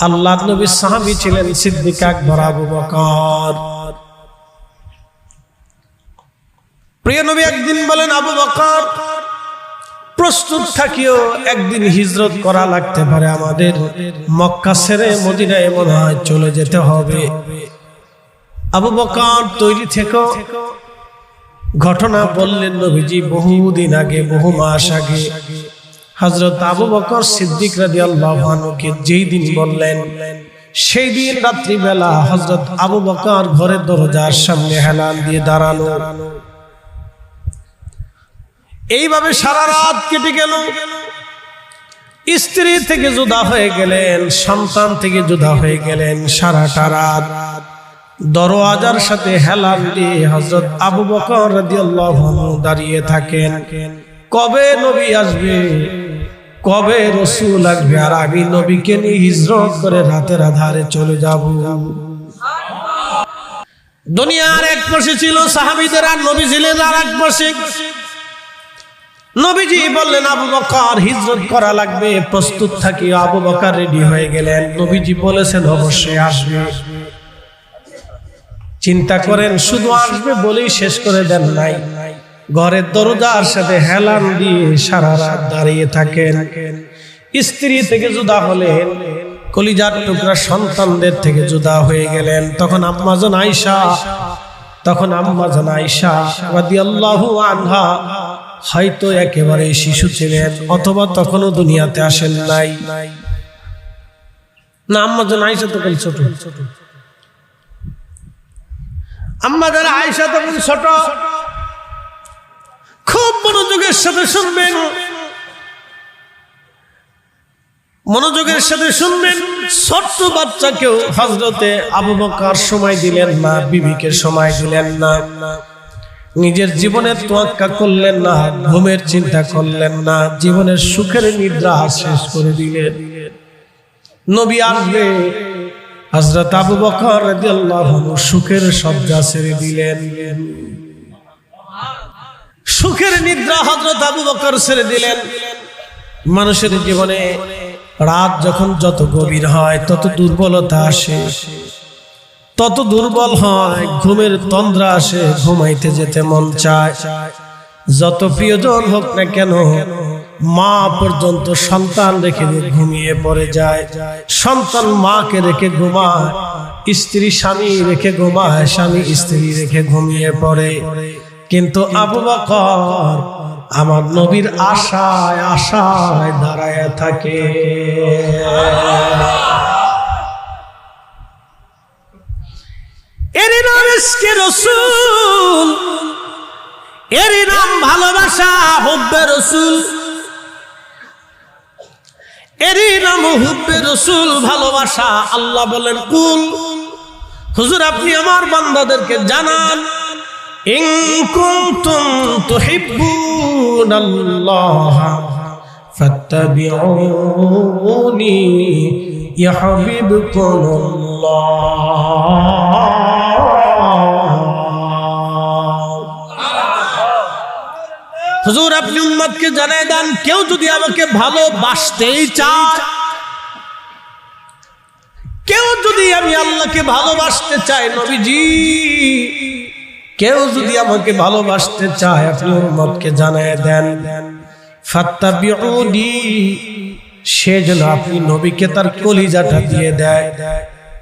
আল্লাহর নবীর সাহাবী ছিলেন সিদ্দিক আকবর আবু বকর। প্রিয় নবী একদিন বলেন, আবু বকর প্রস্তুত থাকিও, একদিন হিজরত করা লাগতে পারে, আমাদের মক্কা ছেড়ে মদিনায় মনে হয় চলে যেতে হবে। আবু বকর তৈরি থেকো। ঘটনা বললেন নবীজি বহুদিন আগে, বহু মাস আগে হযরত আবু বকর সিদ্দিক রাদিয়াল্লাহু আনহুকে যেই দিন বললেন, সেই দিন রাত্রিবেলা হযরত আবু বকর ঘরের দরজার সামনে হেলান দিয়ে দাঁড়ানো। এইভাবে সারা রাত কেটে গেল। স্ত্রী থেকে জুদা হয়ে গেলেন, সন্তান থেকে জুদা হয়ে গেলেন। সারাটা রাত দরওয়াজার সাথে হেলান দিয়ে হযরত আবু বকর রাদিয়াল্লাহু আনহু দাঁড়িয়ে থাকেন। কবে নবী আসবে, কবে রাসূল আসবে, আর আমি নবীকে নিয়ে হিজরত করে রাতের আধারে চলে যাব। দুনিয়ার এক পাশে ছিল সাহাবীদের, আর নবী ছিলেন আর এক পাশে। নবীজি বললেন, আবু বকর হিজরত করা লাগবে, প্রস্তুত থাকি। আবু বকর রেডি হয়ে গেলেন। নবীজি বলেছেন অবশ্যই আসবে। চিন্তা করেন, শুধু আসবে বলেই শেষ করে দেন নাই, ঘরের দরজার সাথে হেলান দিয়ে সারা রাত দাঁড়িয়ে থাকেন। স্ত্রী থেকে জুদা হলেন, কলিজার টুকরা সন্তানদের থেকে জুদা হয়ে গেলেন। তখন আম্মাজান আয়েশা রাদিয়াল্লাহু আনহা হয়তো একেবারে শিশু ছিলেন, অথবা তখনও দুনিয়াতে আসেন নাই। না, আম্মাজান আয়েশা তখন ছোট। আম্মাজান আয়েশা তখন ছোট। খুব মনোযোগের সাথে শুনবেন, মনোযোগের সাথে শুনবেন। ছোট্ট বাচ্চাকেও হযরতে আবু বকর সময় দিলেন না, বিবিকে সময় দিলেন না, নিজের জীবনের তোয়াক্কা করলেন না, ঘুমের চিন্তা করলেন না, জীবনের সুখের নিদ্রা শেষ করে দিলেন। নবী আসবে, হযরত আবু বকর রাদিয়াল্লাহু আনহু সুখের শয্যা ছেড়ে দিলেন। সুখের নিদ্রা হযরত আবু বকর ছেড়ে দিলেন। মানুষের জীবনে রাত যখন যত গভীর হয় তত দুর্বলতা আসে, তত দুর্বল হয়, ঘুমের তন্দ্রা আসে, ঘুমাইতে যেতে মন চায়। যত প্রিয়জন হোক না কেন, মা পর্যন্ত সন্তান রেখে ঘুমিয়ে পড়ে যায়, সন্তান মাকে রেখে ঘুমায়, স্ত্রী স্বামী রেখে ঘুমায়, স্বামী স্ত্রী রেখে ঘুমিয়ে পড়ে। কিন্তু আবু বকর আমার নবীর আশায় আশায় দাঁড়ায় থাকে। এরই নাম ইশকে রাসূল, এরই নাম ভালোবাসা, হুব্বে রাসূল, এরই নাম হুব্বে রাসূল, ভালোবাসা। আল্লাহ বলেন, কুল, হুজুর আপনি আমার বান্দাদেরকে জানান, ইন কুনতুম তুহিব্বুনাল্লাহ ফাত্তাবিউনি ইউহিব্বুকুমুল্লাহ। হুজুর আপনি উম্মতকে জানায় দেন, কেউ যদি আমাকে ভালোবাসতেই চায়, কেউ যদি আমি আল্লাহকে ভালোবাসতে চাই, নবীজি কেউ যদি আমাকে ভালোবাসতে চায়, আপনি উম্মতকে জানায় দেন, ফাত্তাবিউনি, সে যেন আপনি নবীকে তার কলিজাটা দিয়ে দেয়,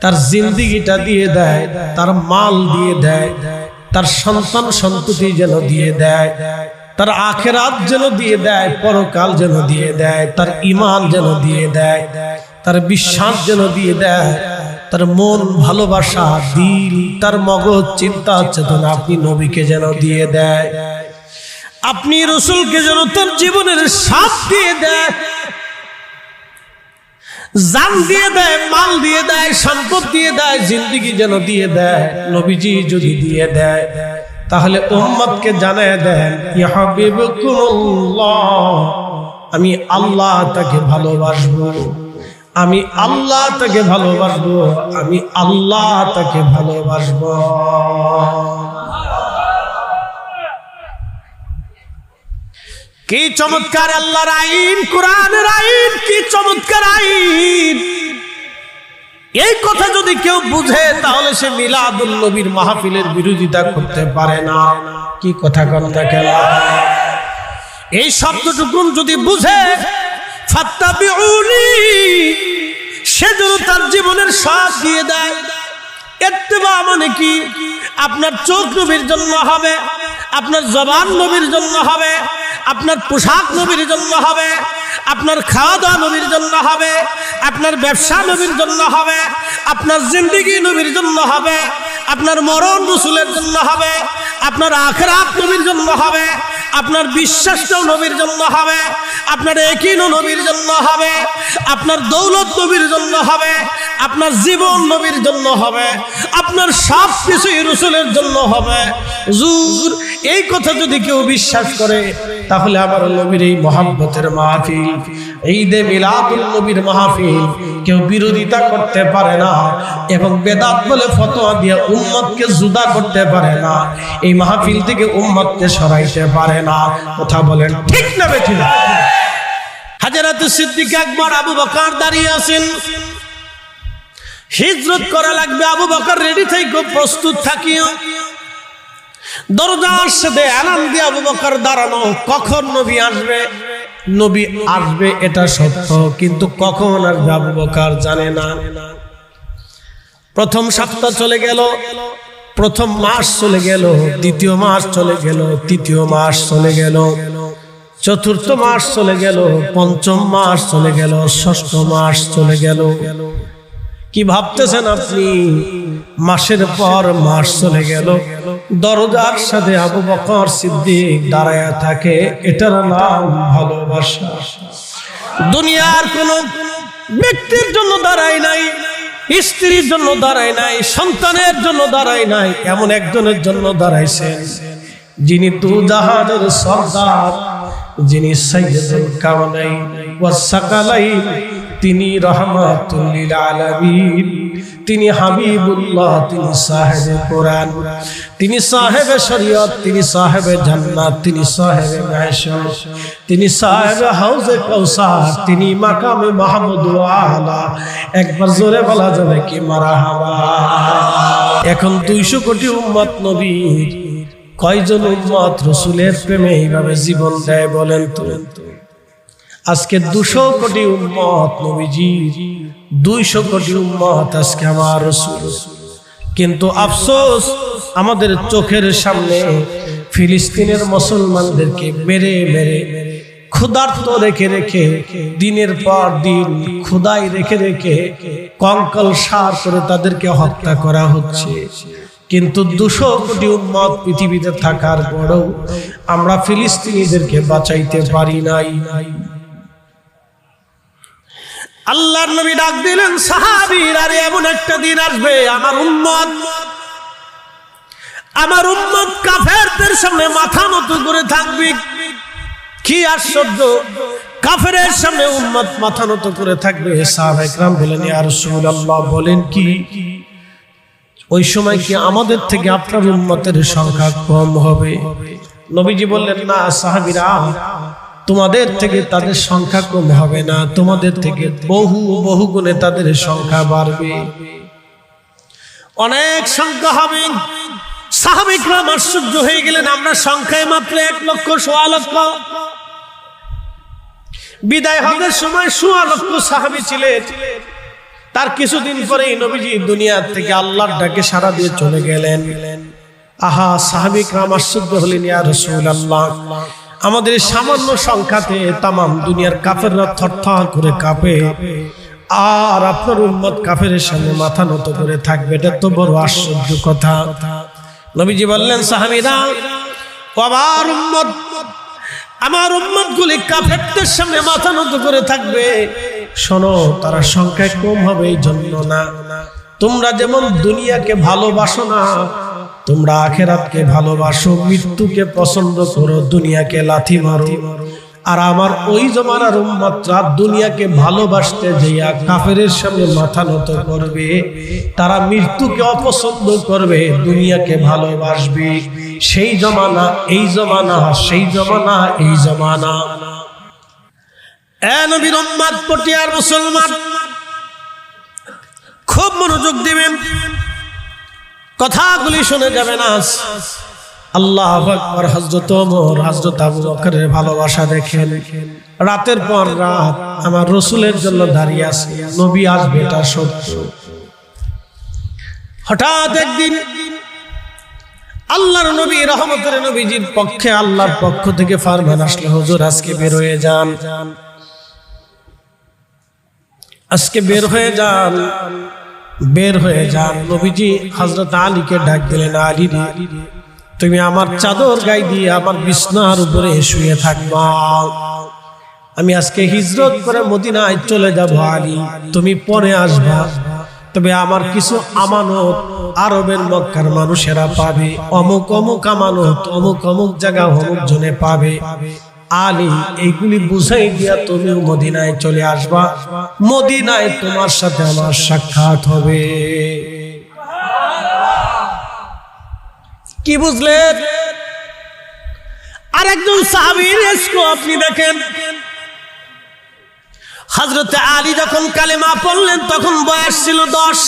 তার জিন্দেগিটা দিয়ে দেয়, তার মাল দিয়ে দেয়, তার সন্তান সন্ততি যেন দিয়ে দেয়, তার আখিরাত যেন দিয়ে দেয়, পরকাল যেন দিয়ে দেয়, তার ঈমান যেন দিয়ে দেয়, তার বিশ্বাস যেন দিয়ে দেয়, তার মন, ভালোবাসা, দিল, তার মগজ, চিন্তা চেতনা আপনি নবীকে যেন দিয়ে দেয়, আপনি রাসূলকে যেন তার জীবনের সাথ দিয়ে দেয়, জান দিয়ে দেয়, মাল দিয়ে দেয়, সম্পদ দিয়ে দেয়, জিন্দেগি যেন দিয়ে দেয়। নবীজি যদি দিয়ে দেয়, তাহলে উম্মতকে জানায় দেন, ইয়া হাবিবুকুল্লাহ, আমি আল্লাহ তাকে ভালোবাসবো, আমি আল্লাহ তাকে ভালোবাসবো, আমি আল্লাহ তাকে ভালোবাসবো। কি চমৎকার আল্লাহর আইন, কোরআনের আইন, কি চমৎকার আইন। এই কথা যদি কেউ বুঝে তাহলে সে মিলাদুল নবীর মাহফিলের বিরোধিতা করতে পারে না। কি কথা কথা কেন? এই শব্দটুকুন যদি বুঝে ফাত্তাবিউনি, সে যেন তার জীবনের সব দিয়ে দেয়। ইত্তেবা মানে কি? আপনার চোখ নবীর জন্য হবে, আপনার জবান নবীর জন্য হবে, আপনার পোশাক নবীর জন্য হবে, আপনার খাওয়া দাওয়া নবীর জন্য হবে, আপনার ব্যবসা নবীর জন্য হবে, আপনার জিন্দেগি নবীর জন্য হবে, আপনার মরণ রাসূলের জন্য হবে, আপনার আখিরাত নবীর জন্য হবে, আপনার বিশ্বাসটাও নবীর জন্য হবে, আপনার ইয়াকিনও নবীর জন্য হবে, আপনার দৌলত নবীর জন্য হবে, আপনার জীবন নবীর জন্য হবে, আপনার সব কিছুই রাসূলের জন্য হবে। হুজুর এই কথা যদি কেউ বিশ্বাস করে তাহলে আমার নবীর এই মহব্বতের মাহফিল, ঈদে মিলাদুল নবীর মাহফিল কেউ বিরোধিতা করতে পারে না এবং বেদাত বলে ফতোয়া দিয়ে উম্মতকে জুদা করতে পারে না। এই মাহফিল থেকে উম্মতকে সরাইতে পারে না। কথা বলেন ঠিক না বেঠিক? হযরত সিদ্দিক আকবর আবু বকর দাঁড়িয়ে আছেন, হিজরত করা লাগবে। আবু বকর রেডি থেকে প্রস্তুত থাকিও। দরজার সাথে এলান দিয়ে আবু বকর দাঁড়ানো। কখন নবী আসবে? নবী আসবে এটা সত্য, কিন্তু কখন আসবে আবু বকর জানে না। প্রথম সপ্তাহ চলে গেল, প্রথম মাস চলে গেল, দ্বিতীয় মাস চলে গেল, তৃতীয় মাস চলে গেল, চতুর্থ মাস চলে গেল, পঞ্চম মাস চলে গেল, ষষ্ঠ মাস চলে গেল। কি ভাবতেছেন আপনি? মাসের পর মাস চলে গেল, দরজার সাথে আবু বকর সিদ্দিক দাঁড়ায়া থাকে। এটার নাম ভালোবাসা। দুনিয়ার কোন ব্যক্তির জন্য দাঁড়ায় নাই, স্ত্রীর জন্য দাঁড়ায় নাই, সন্তানের জন্য দাঁড়ায় নাই, এমন একজনের জন্য দাঁড়াইছেন যিনি দু জাহানের সরদার, যিনি সাইয়্যিদুল কাওনাইন ওয়াস সাকালাইন, তিনি রাহমাতুল লিল আলামিন, তিনি হাবিবুল্লাহ, তিনি সাহেবে কোরআন, তিনি সাহেবে শরীয়ত, তিনি সাহেবে জান্নাত, তিনি সাহেবে মাহশর, তিনি সাহেবে হাউজে কাউসার, তিনি মাকামে মাহমুদ আলা। একবার জোরে বলা যাবে কি মারহাবা? এখন 200 কোটি উম্মত নবীর, কয়জন উম্মত রাসূলের প্রেমে এইভাবে জীবন দেয় বলেন তো? আজকে 200 কোটি উম্মত নবীজির, 200 কোটি উম্মত আজকে আমার রাসূল। কিন্তু আফসোস, আমাদের চোখের সামনে ফিলিস্তিনের মুসলমানদেরকে মেরে মেরে, ক্ষুধার্ত রেখে রেখে, দিনের পর দিন ক্ষুধায় রেখে রেখে কঙ্কাল সার করে তাদেরকে হত্যা করা হচ্ছে। কিন্তু 200 কোটি উম্মত পৃথিবীতে থাকার পরেও আমরা ফিলিস্তিনিদেরকে বাঁচাইতে পারি নাই। আল্লাহর নবী ডাক দিলেন সাহাবীরা, আরে এমন একটা দিন আসবে আমার উম্মত কাফেরদের সামনে মাথা নত করে থাকবে। কি আশ্চর্য! কাফেরের সামনে উম্মত মাথা নত করে থাকবে। সাহাবায়ে কেরাম বলেন, ইয়া রাসূলুল্লাহ, বলেন কি ওই সময় কি আমাদের থেকে আপনার উম্মতের সংখ্যা কম হবে? নবীজি বললেন, না সাহাবীরা, তোমাদের থেকে তাদের সংখ্যা কম হবে না, তোমাদের থেকে বহু বহু গুণে তাদের সংখ্যা বাড়বে, অনেক সংখ্যা হবে। সাহাবায়ে কেরাম আশ্চর্য হয়ে গেলেন, আমরা সংখ্যায় মাত্র 1 লক্ষ, 1.25 লক্ষ। বিদায় হজের সময় 1.25 লক্ষ সাহাবী ছিলেন। তার কিছুদিন পরেই নবীজি দুনিয়া থেকে আল্লাহর ডাকে সাড়া দিয়ে চলে গেলেন। আহা, সাহাবায়ে কেরাম আশ্চর্য হলেন, ইয়া রাসূলুল্লাহ, আমাদের সামান্য সংখ্যাতে তামাম দুনিয়ার কাফেররা থরথর করে কাঁপে, আর আপনার উম্মত কাফেরের সামনে মাথা নত করে থাকবে, এটা তো বড় আশ্চর্য কথা। নবীজি বললেন, সাহাবীরা, আমার উম্মত গুলি কাফেরদের সামনে মাথা নত করে থাকবে। শোনো, তারা সংখ্যায় কম হবে এই জন্য না। তোমরা যেমন দুনিয়াকে ভালোবাসো না, তোমরা আখিরাতকে ভালোবাসো, মৃত্যুকে পছন্দ করো, দুনিয়াকে লাথি মারো। আর আমার ওই জমানার উম্মতরা দুনিয়াকে ভালোবাসতে যাইয়া কাফেরের সামনে মাথা নত করবে, তারা মৃত্যুকে অপছন্দ করবে, দুনিয়াকে ভালোবাসবে। সেই জমানা এই জমানা, সেই জমানা এই জমানা। এ নবীর উম্মত পটিয়ার মুসলমান, খুব মনোযোগ দিবেন, কথাগুলি শুনে যাবেন। আজ আল্লাহু আকবার। হযরত ওমর, হযরত আবু বকরের ভালোবাসা দেখেন। রাতের পর রাত আমার রাসূলের জন্য দাঁড়িয়ে আছে, নবী আসবে এটা সত্য। হঠাৎ একদিন আল্লাহর নবী রহমতের নবীজির পক্ষে আল্লাহর পক্ষ থেকে ফরমান আসলো, হুজুর আজকে বের হয়ে যান, আজকে বের হয়ে যান, বের হয়ে যান। নবীজি হযরত আলীকে ডাক দিলেন, আলী রে, তুমি আমার চাদর গায়ে দিয়ে আমার বিছনার উপরে শুয়ে থাকবা। আমি আজকে হিজরত করে মদিনায় চলে যাব আলী, তুমি পরে আসবা। তবে আমার কিছু আমানত আরবের মক্কার মানুষেরা পাবে, অমুক অমুক আমানত অমুক অমুক জায়গা অমুক জনে পাবে। আলী এইগুলি বুঝাই দিয়া তুমিও মদিনায় চলে আসবা, মদিনায় তোমার সাথে আমার সাক্ষাৎ হবে। কি বুঝলেন? আর একজন সাহাবীর ইশক আপনি দেখেন। হযরত আলী যখন কালেমা পড়লেন তখন বয়স ছিল 10।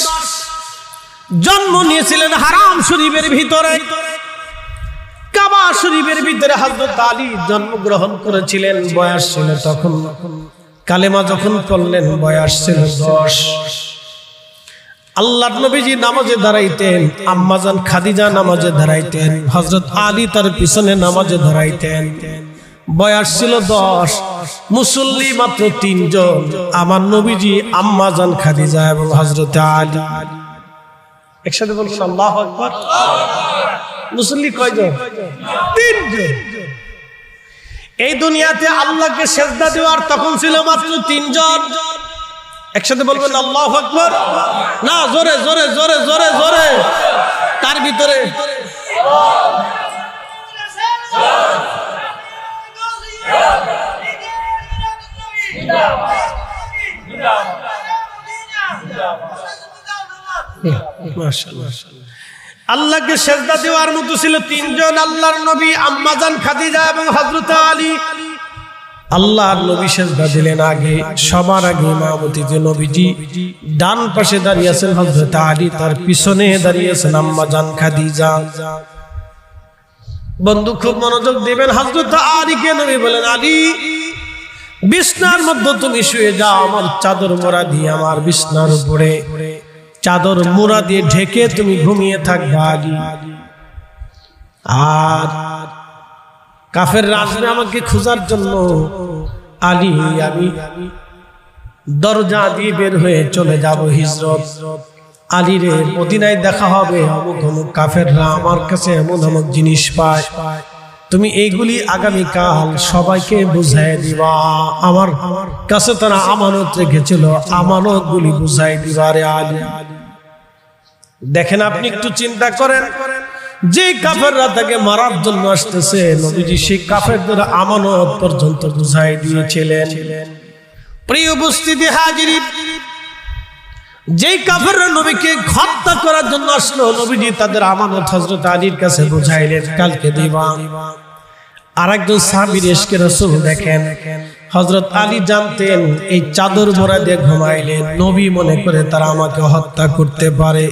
জন্ম নিয়েছিলেন হারাম শরীফের ভিতরে, কাবা শরীফের ভিতরে হযরত আলী জন্মগ্রহণ করেছিলেন। বয়স ছিল তখন, কালেমা যখন পড়লেন বয়স ছিল 10। আল্লাহর নবীজি নামাজে দাঁড়াইতেন, আম্মাজান খাদিজা নামাজে দাঁড়াইতেন, হযরত আলী তার পিছনে নামাজে দাঁড়াইতেন। বয়স ছিল 10, মুসল্লি মাত্র 3 জন, আমার নবীজি, আম্মাজান খাদিজা এবং হযরত আলী। একসাথে বলবেন আল্লাহু আকবার। মুসল্লি কয়জন? 3 জন। এই দুনিয়াতে আল্লাহকে সিজদা দেওয়ার তখন ছিল মাত্র 3 জন। একসাথে বলবেন আল্লাহু আকবার। না, জোরে জোরে জোরে জোরে জোরে, তার ভিতরে আল্লাহকে সিজদা দেওয়ার মতো ছিল 3 জন, আল্লাহর নবী, আম্মাজান খাদিজা এবং হযরত আলী। আল্লাহর নবী সিজদা দিলেন আগে, সবার আগে ইমামতিতে নবীজি, ডান পাশে দাঁড়িয়ে আছেন হযরত আলী, তার পিছনে দাঁড়িয়ে আছেন আম্মাজান খাদিজা। বন্ধু খুব মনোযোগ দিবেন। হযরত আলীকে নবী বলেন, আলী বিছনার মধ্যে তুমি শুয়ে যাও, আমার চাদর মোড়া দিয়ে আমার বিছনার উপরে চাদর মোড়া দিয়ে ঢেকে তুমি ঘুমিয়ে থাকবা আলী। আর কাফেররা আসবে আমাকে খোঁজার জন্য, আলী আমি দরজা দিয়ে বের হয়ে চলে যাব হিজরত। আলী রে, মদিনায় দেখা হবে, অমুক অমুক কাফেররা আমার কাছে এমন অমুক জিনিস পায়, তুমি এইগুলি আগামীকাল সবাইকে বুঝাই দিবা। আমার কাছে তারা আমানত রেখেছিল, আমানত গুলি বুঝাই দিবা রে আলী। দেখেন, আপনি একটু চিন্তা করেন, যে কাফেররা তাকে মারার জন্য আসতেছে, নবীজি সেই কাফেরদের আমানত পর্যন্ত বুঝাই দিয়েছিলেন। প্রিয় উপস্থিতি হাজিরিন, যেই কাফেররা নবীকে হত্যা করার জন্য আসলো, নবীজি তাদের আমানত হযরত আলীর কাছে বুঝাইলেন, কালকে দিবা। আরেকজন সাহাবীর ইশকে রাসূল দেখেন, হযরত আলী জানতেন এই চাদর মোড়া দিয়ে ঘুমাইলে নবী মনে করে তারা আমাকে হত্যা করতে পারে।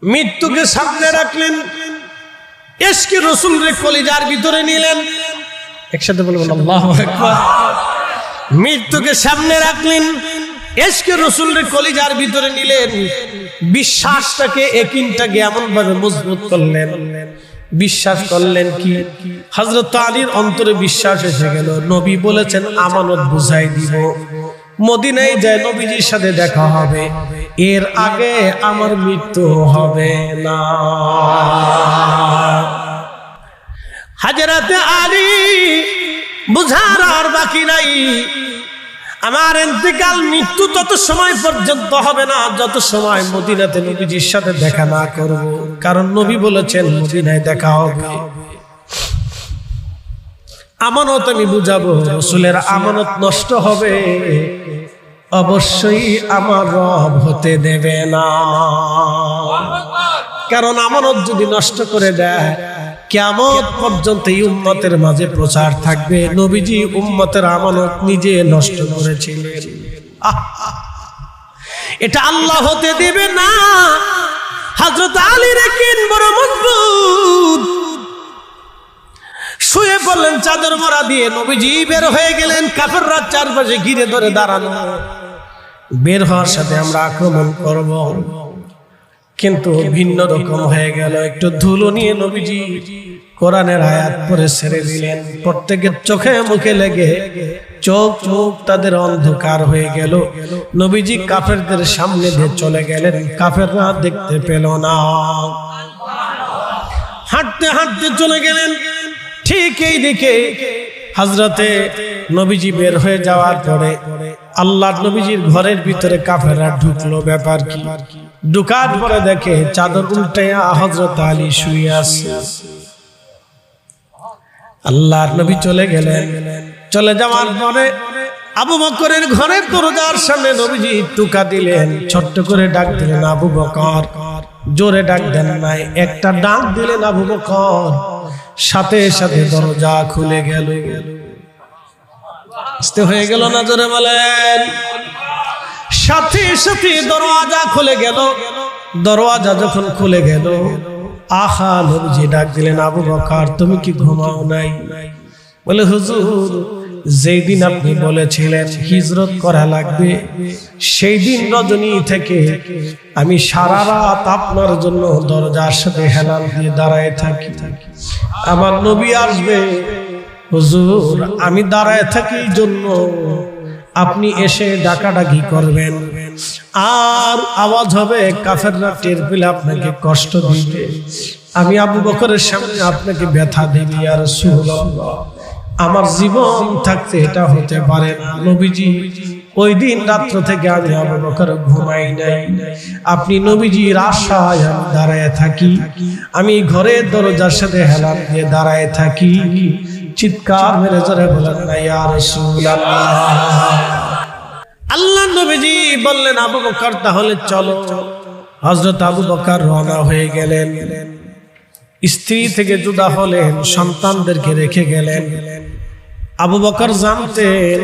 মৃত্যুকে সামনে রাখলেন, ইশকে রাসূলের কলিজার ভিতরে নিলেন। একসাথে বলবেন আল্লাহু আকবার। মৃত্যুকে সামনে রাখলেন, ইশকে রাসূলের কলিজার ভিতরে নিলেন, বিশ্বাসটাকে, ইয়াকিনটাকে এমন ভাবে মজবুত করলেন, বিশ্বাস করলেন কি হযরত আলীর অন্তরে বিশ্বাস এসে গেল, নবী বলেছেন আমানত বুঝাই দিব, মদিনায় যায় নবীজির সাথে দেখা হবে, এর আগে আমার মৃত্যু হবে না। হযরত আলী বুঝার আর বাকি নাই, আমার ইন্তেকাল, মৃত্যু তত সময় পর্যন্ত হবে না যত সময় মদিনাতে নবীজির সাথে দেখা না করব, কারণ নবী বলেছেন মদিনায় দেখা হবে। আমানত আমি বুঝাবো, রাসূলের আমানত নষ্ট হবে, অবশ্যই আমার রব হতে দেবে না। কারণ আমানত যদি নষ্ট করে দেয়, কিয়ামত পর্যন্ত এই উম্মতের মাঝে প্রচার থাকবে নবীজি উম্মতের আমানত নিজে নষ্ট করেছিলেন। এটা আল্লাহ হতে দিবে না। হযরত আলীর কিন বড় মজবুত, শুয়ে পড়লেন চাদর মোড়া দিয়ে। নবীজি বের হয়ে গেলেন, কাফেররা চারপাশে ঘিরে ধরে দাঁড়ানো। বের হওয়ার সাথে আমরা আক্রমণ করব, কিন্তু ভিন্ন রকম হয়ে গেল। একটু ধুলো নিয়ে নবীজি কোরআনের আয়াত পড়ে ছেড়ে দিলেন। প্রত্যেকের চোখে মুখে লেগে চোখ মুখ তাদের অন্ধকার হয়ে গেল। নবীজি কাফেরদের সামনে দিয়ে চলে গেলেন, কাফেররা দেখতে পেল না। হাঁটতে হাঁটতে চলে গেলেন। ঠিক এই দিকে হযরতে নবীজি বের হয়ে যাওয়ার পরে আল্লাহর নবীজির ঘরের ভিতরে কাফেররা ঢুকলো। ব্যাপার কি? ঢুকার পরে দেখে চাদর উল্টাইয়া হযরত আলী শুয়ে আছে। আল্লাহর নবী চলে গেলেন। চলে যাওয়ার পরে আবু বকরের ঘরের দরজার সামনে নবীজি টুকা দিলেন, ছোট্ট করে ডাক দিলেন, আবু বকর। জোরে ডাক দেন নাই, একটা ডাক দিলেন, আবু বকর। সাথে সাথে দরজা খুলে গেল। আস্তে হয়ে গেল না? জোরে বলেন। সাথে সাথে দরওয়াজা খুলে গেল। দরওয়াজা যখন খুলে গেল, আহা নবীজি ডাক দিলেন, আবু বকর তুমি কি ঘুমাও নাই? বলে হুজুর, যেই দিন আপনি বলেছিলেন হিজরত করা লাগবে, সেই দিন রজনী থেকে আমি সারা রাত আপনার জন্য দরজার সাথে হেলাল দিয়ে দাঁড়ায় থাকি। আমার নবী আসবে, হুজুর আমি দাঁড়ায় থাকি জন্য আপনি এসে ডাকাডাকি করবেন, আর আওয়াজ হবে, কাফেররা টের পেলে আপনাকে কষ্ট দিবে, আমি আবু বকরের সামনে আপনাকে ব্যথা দিবি। ইয়া রাসূলুল্লাহ, আমার জীবন থাকতে এটা হতে পারে না। নবীজি ওই দিন রাত্র থেকে আমি আবু বকর ঘুমাই নাই। আপনি নবীজির আশায় আমি দাঁড়ায় থাকি, আমি ঘরের দরজার সাথে হেলান দিয়ে দাঁড়ায় থাকি। চিৎকার মেরে জোরে বলেন না ইয়া রাসূলুল্লাহ। আল্লাহ নবীজি বললেন, আবু বকর তাহলে চলো। হযরত আবু বকর রওনা হয়ে গেলেন। স্ত্রী থেকে জুদা হলেন, সন্তানদেরকে রেখে গেলেন। আবু বকর জানতেন,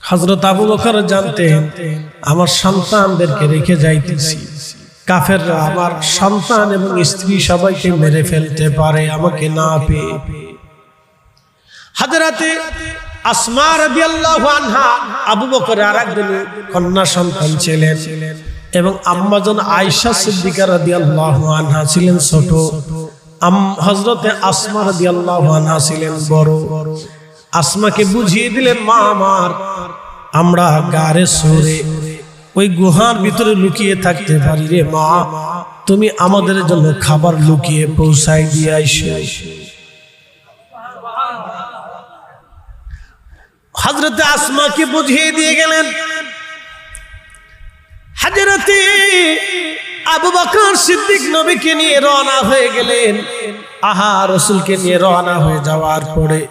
হযরত আবু বকর জানতেন আমার সন্তানদেরকে রেখে যাইতেছি, কাফেররা আমার সন্তান এবং স্ত্রী সবাইকে মেরে ফেলতে পারে আমাকে না পেয়ে। হযরতে আসমা রাদিয়াল্লাহু আনহা আবু বকরের আরেকজন কন্যা সন্তান ছিলেন, এবং আম্মাজান আয়েশা সিদ্দিকা রাদিয়াল্লাহু আনহা ছিলেন ছোট। হযরতে আসমা রাদিয়াল্লাহু আনহা ছিলেন বড়। আসমাকে বুঝিয়ে দিলেন, মা আমার, আমরা গারে সরে ওই গুহার ভিতরে লুকিয়ে থাকতে পারি রে মা, তুমি আমাদের জন্য খাবার লুকিয়ে পৌঁছাই দিয়ে আইসো। হযরতে আসমাকে বুঝিয়ে দিয়ে গেলেন। হযরতে আবু বকর সিদ্দিক নবীকে নিয়ে রওনা হয়ে গেলেন। আহা রাসূলকে নিয়ে রওনা হয়ে যাওয়ার পরে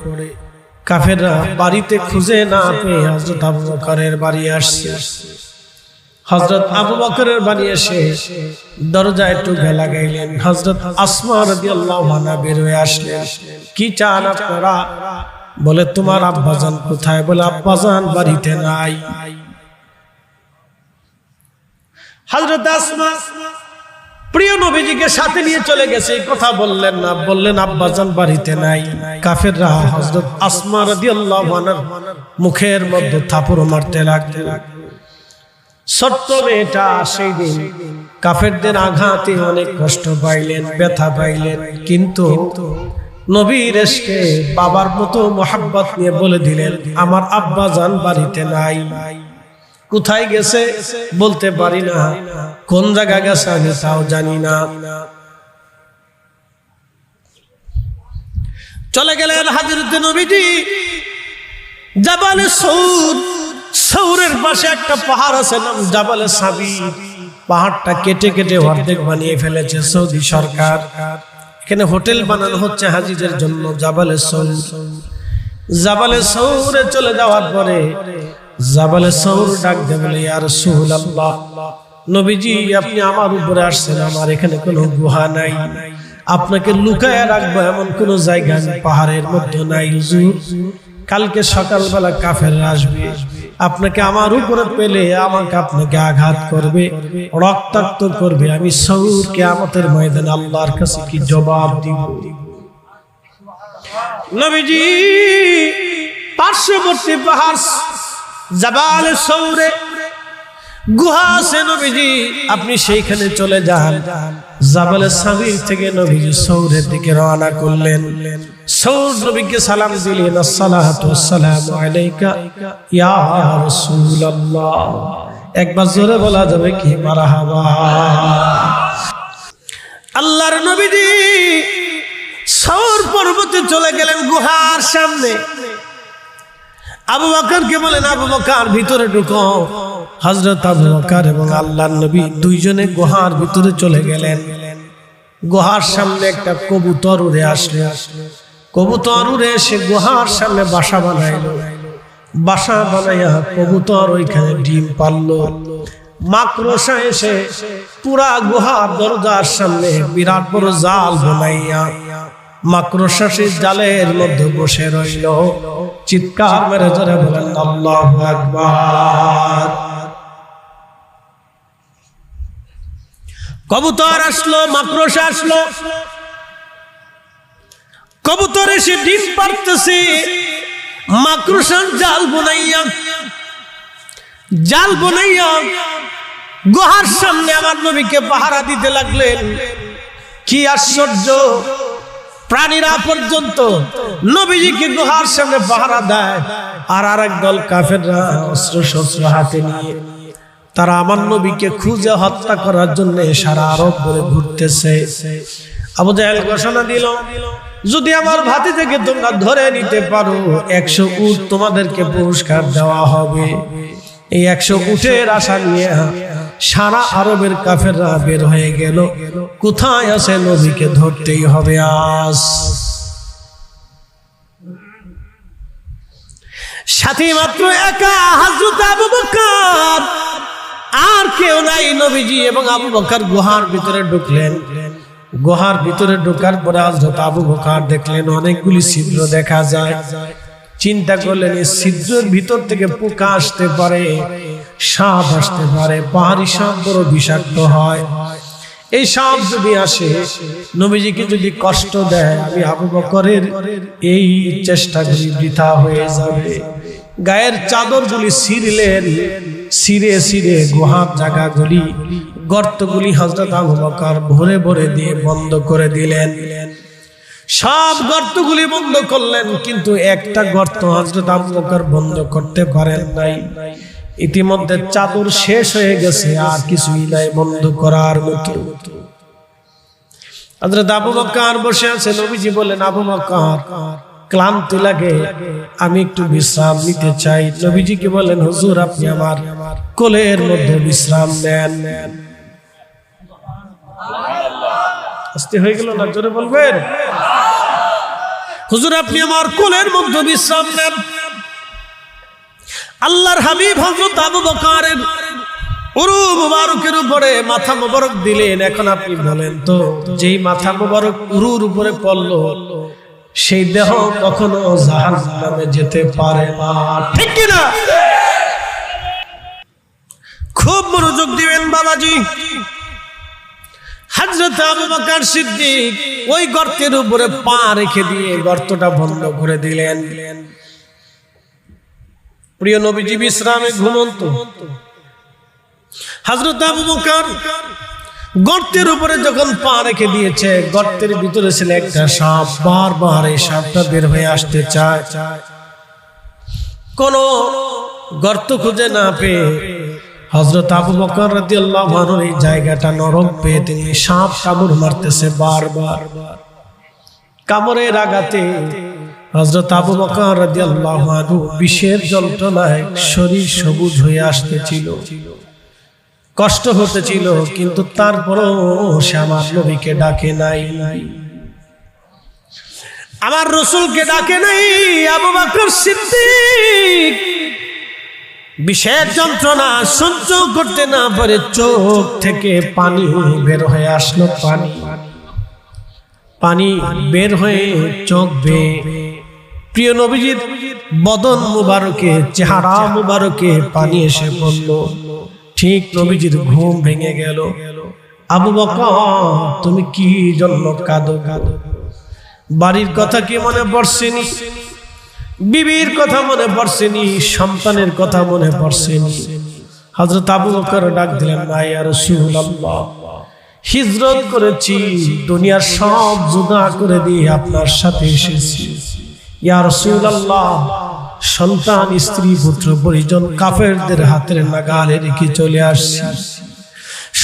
কাফেররা বাড়িতে খুঁজে না পেয়ে হযরত আবু বকরের বাড়ি আসছে। হযরত আবু বকরের বাড়ি এসে দরজায় টুকা লাগাইলেন। হযরত আসমা রাদিয়াল্লাহু আনহা বের হয়ে আসলেন। কি চান আপনারা? বলে তোমার আব্বাজান কোথায়? বলে আব্বাজান বাড়িতে নাই। হযরত আসমা প্রিয় নবীজিকে সাথে নিয়ে চলে গেছে, কথা বললেন না, বললেন আব্বাজান বাড়িতে নাই। কাফেররা হযরত আসমা রাদিয়াল্লাহু আনহার মুখের মধ্যে থাপড় মারতে লাগলো। ছোট্ট মেয়েটা সেই দিন কাফেরদের আঘাতে অনেক কষ্ট পাইলেন, ব্যথা পাইলেন, কিন্তু নবীর এসকে বাবার মতো মোহাব্বত নিয়ে বলে দিলেন, আমার আব্বাজান বাড়িতে নাই। কোথায় গেছে বলতে পারি না, কোন জায়গা গেছে আমি তাও জানি না। চলে গেলেন হযরত নবীজি জাবালে সৌর। সৌরের পাশে একটা পাহাড় আছে, নাম জাবালে সাবির। পাহাড়টা কেটে কেটে অর্ধেক বানিয়ে ফেলেছে সৌদি সরকার। এখানে হোটেল বানানো হচ্ছে হাজিদের জন্য। জাবালে সৌর, জাবালে সৌরে চলে যাওয়ার পরে জাবালে সৌর ডাক দেয়, বলে ইয়া রাসূলুল্লাহ, নবীজি আপনি আমার উপরে আসছেন, আমার এখানে কোনো গুহা নাই, আপনাকে লুকায় রাখবো এমন কোন জায়গা পাহাড়ের মধ্যে নাই হুজুর। কালকে সকালবেলা কাফেররা আসবে, আপনাকে আমার উপরে পেলে আমাকে আপনাকে আঘাত করবে, রক্তাক্ত করবে, আমি সৌর কিয়ামতের ময়দানে আল্লাহর কাছে কি জবাব দিব? নবীজি পার্শ্ববর্তী পাহাড় জাবাল সৌরে গুহা আছে নবীজি, আপনি সেইখানে চলে যান। জাবালে সাবির থেকে নবীজি সৌরের দিকে রওনা করলেন। সৌর নবীকে সালাম দিলেন, আসসালাতু ওয়াসসালামু আলাইকা ইয়া রাসূলুল্লাহ। একবার জোরে বলা যাবে কি মারহাবা। আল্লাহর নবীজি সৌর পর্বতে চলে গেলেন গুহার সামনে। আবু বকরকে বলেন, আবু বকর ভিতরে ঢুকো। হযরত আবু বকর এবং আল্লাহর নবী দুইজনে গুহার ভিতরে চলে গেলেন। গুহার সামনে একটা কবুতর উড়ে আসলো। কবুতর উড়ে এসে গুহার সামনে বাসা বানাইলো। বাসা বানাইয়া কবুতর ওইখানে ডিম পারলো। মাকড়সা এসে পুরা গুহার দরজার সামনে বিরাট বড় জাল বানাইয়া মাকড়সা সেই জালের মধ্যে বসে রইল। চিৎকার মেরে জোরে বলেন আল্লাহু আকবার। কবুতর আসলো, মাকড়সা আসলো। কবুতর এসে ডিম পারতেছে। মাকড়সার জাল বানাইয়া গুহার সামনে আমার নবীকে পাহারা দিতে লাগলেন। কি আশ্চর্য, প্রাণীরা পর্যন্ত নবীজিকে গুহার সামনে পাহারা দেয়, আর আরেক দল কাফেররা অস্ত্র শস্ত্র হাতে নিয়ে তারা আমার নবীকে খুঁজে হত্যা করার জন্য সারা আরব ঘুরে ঘুরতেছে। আবু জাহেল ঘোষণা দিল, যদি আমার ভাতিজাকে তোমরা ধরে নিতে পারো 100 উট তোমাদেরকে পুরস্কার দেওয়া হবে। এই 100 উটের আশা নিয়ে সারা আরবের কাফেররা বের হয়ে গেল। কোথায় আছে নবীকে ধরতেই হবে আজ। সাথী মাত্র একা হযরত আবু বকর, আর কেউ নাই। নবীজি এবং আবু বকর গুহার ভিতরে ঢুকলেন। গুহার ভিতরে ঢোকার পরে হযরত আবু বকর দেখলেন অনেকগুলি ছিদ্র দেখা যায়। চিন্তা করলেন এই ছিদ্রের ভিতর থেকে পোকা আসতে পারে, সাপ আসতে পারে, পাহাড়ি সাপ বড় বিষাক্ত হয়। এই সাপ যদি আসে নবীজিকে যদি কষ্ট দেয়, আমি আবু বকরের এই চেষ্টাগুলি বৃথা হয়ে যাবে। গায়ের চাদরগুলি ছিঁড়লেন, ছিঁড়ে গুহার জায়গাগুলি, গর্তগুলি হযরত আবু বকর ভরে ভরে দিয়ে বন্ধ করে দিলেন। সব গর্তগুলি বন্ধ করলেন, কিন্তু একটা গর্ত হযরত আবু বকর বন্ধ করতে পারেন নাই। ইতিমধ্যে চাদর শেষ হয়ে গেছে, আর কিছুই নাই বন্ধ করার মতো। হযরত আবু বকর বসে আছে। নবীজি বলেন, আবু বকর ক্লান্তি লাগে, আমি একটু বিশ্রাম নিতে চাই। নবীজি কি বলেন, হুজুর আপনি আমার কোলের মধ্যে বিশ্রাম নেন। আস্তে হয়ে গেল না, জোরে বলবেন। হুজুর আপনি আমার কোলের মধ্যে বিশ্রাম নেন। আল্লাহর হাবিব হযরত আবু বকরের উরু মুবারকের উপরে মাথা মুবারক দিলেন। এখন আপনি বলেন তো, যেই মাথা মুবারক উরুর উপরে পড়লো সেই দেহ কখনো জাহান্নামে যেতে পারে না, ঠিক কি না? খুব মনোযোগ দিবেন বাবাজি। হযরত আবু বকর সিদ্দিক ওই গর্তের উপরে পা রেখে দিয়ে গর্তটা বন্ধ করে দিলেন। প্রিয় নবীজি বিশ্রামে ঘুমন্ত। হযরত আবু বকর গর্তের উপরে যখন পা রেখে দিয়েছে, গর্তের ভিতরে ছিল একটা সাপ। বারবার এই সাপটা বের হয়ে আসতে চায়। কোন গর্ত খুঁজে না পেয়ে হযরত আবু বকর রাদিয়াল্লাহু আনহু এই জায়গাটা নরম পেয়ে তিনি সাপ কামড় মারতেছে বারবার। কামড়ের আঘাতে হযরত আবু বকর রাদিয়াল্লাহু আনহু বিষের যন্ত্রণায় শরীর সবুজ হয়ে আসতেছিল, কষ্ট হতেছিল, কিন্তু তারপরও সে আমার নবীকে ডাকে নাই, আমার রাসূলকে ডাকে নাই। আবু বকর সিদ্দিক বিষের যন্ত্রণা সহ্য করতে না পারে চোখ থেকে পানি বের হয়ে আসলো। পানি বের হয়ে চোখ বেয়ে প্রিয় নবীজির বদন মুবারকে, চেহারা মুবারকে পানি এসে পড়ল। ঠিক নবীজির ঘুম ভেঙে গেল। আবু বকর, তুমি কি জন্য কাঁদো? বাড়ির কথা কি মনে পড়ছেনি? বিবির কথা মনে পড়ছেনি? সন্তানের কথা মনে পড়ছেনি? হযরত আবু বকর ডাক দিলেন, না ইয়া রাসূলুল্লাহ, হিজরত করেছি, দুনিয়ার সব জুদা করে দিয়ে আপনার সাথে এসেছি। ইয়া রাসূলুল্লাহ, সন্তান, স্ত্রী, পুত্র পরিজন কাফেরদের হাতের নাগালে রেখে চলে আসছি।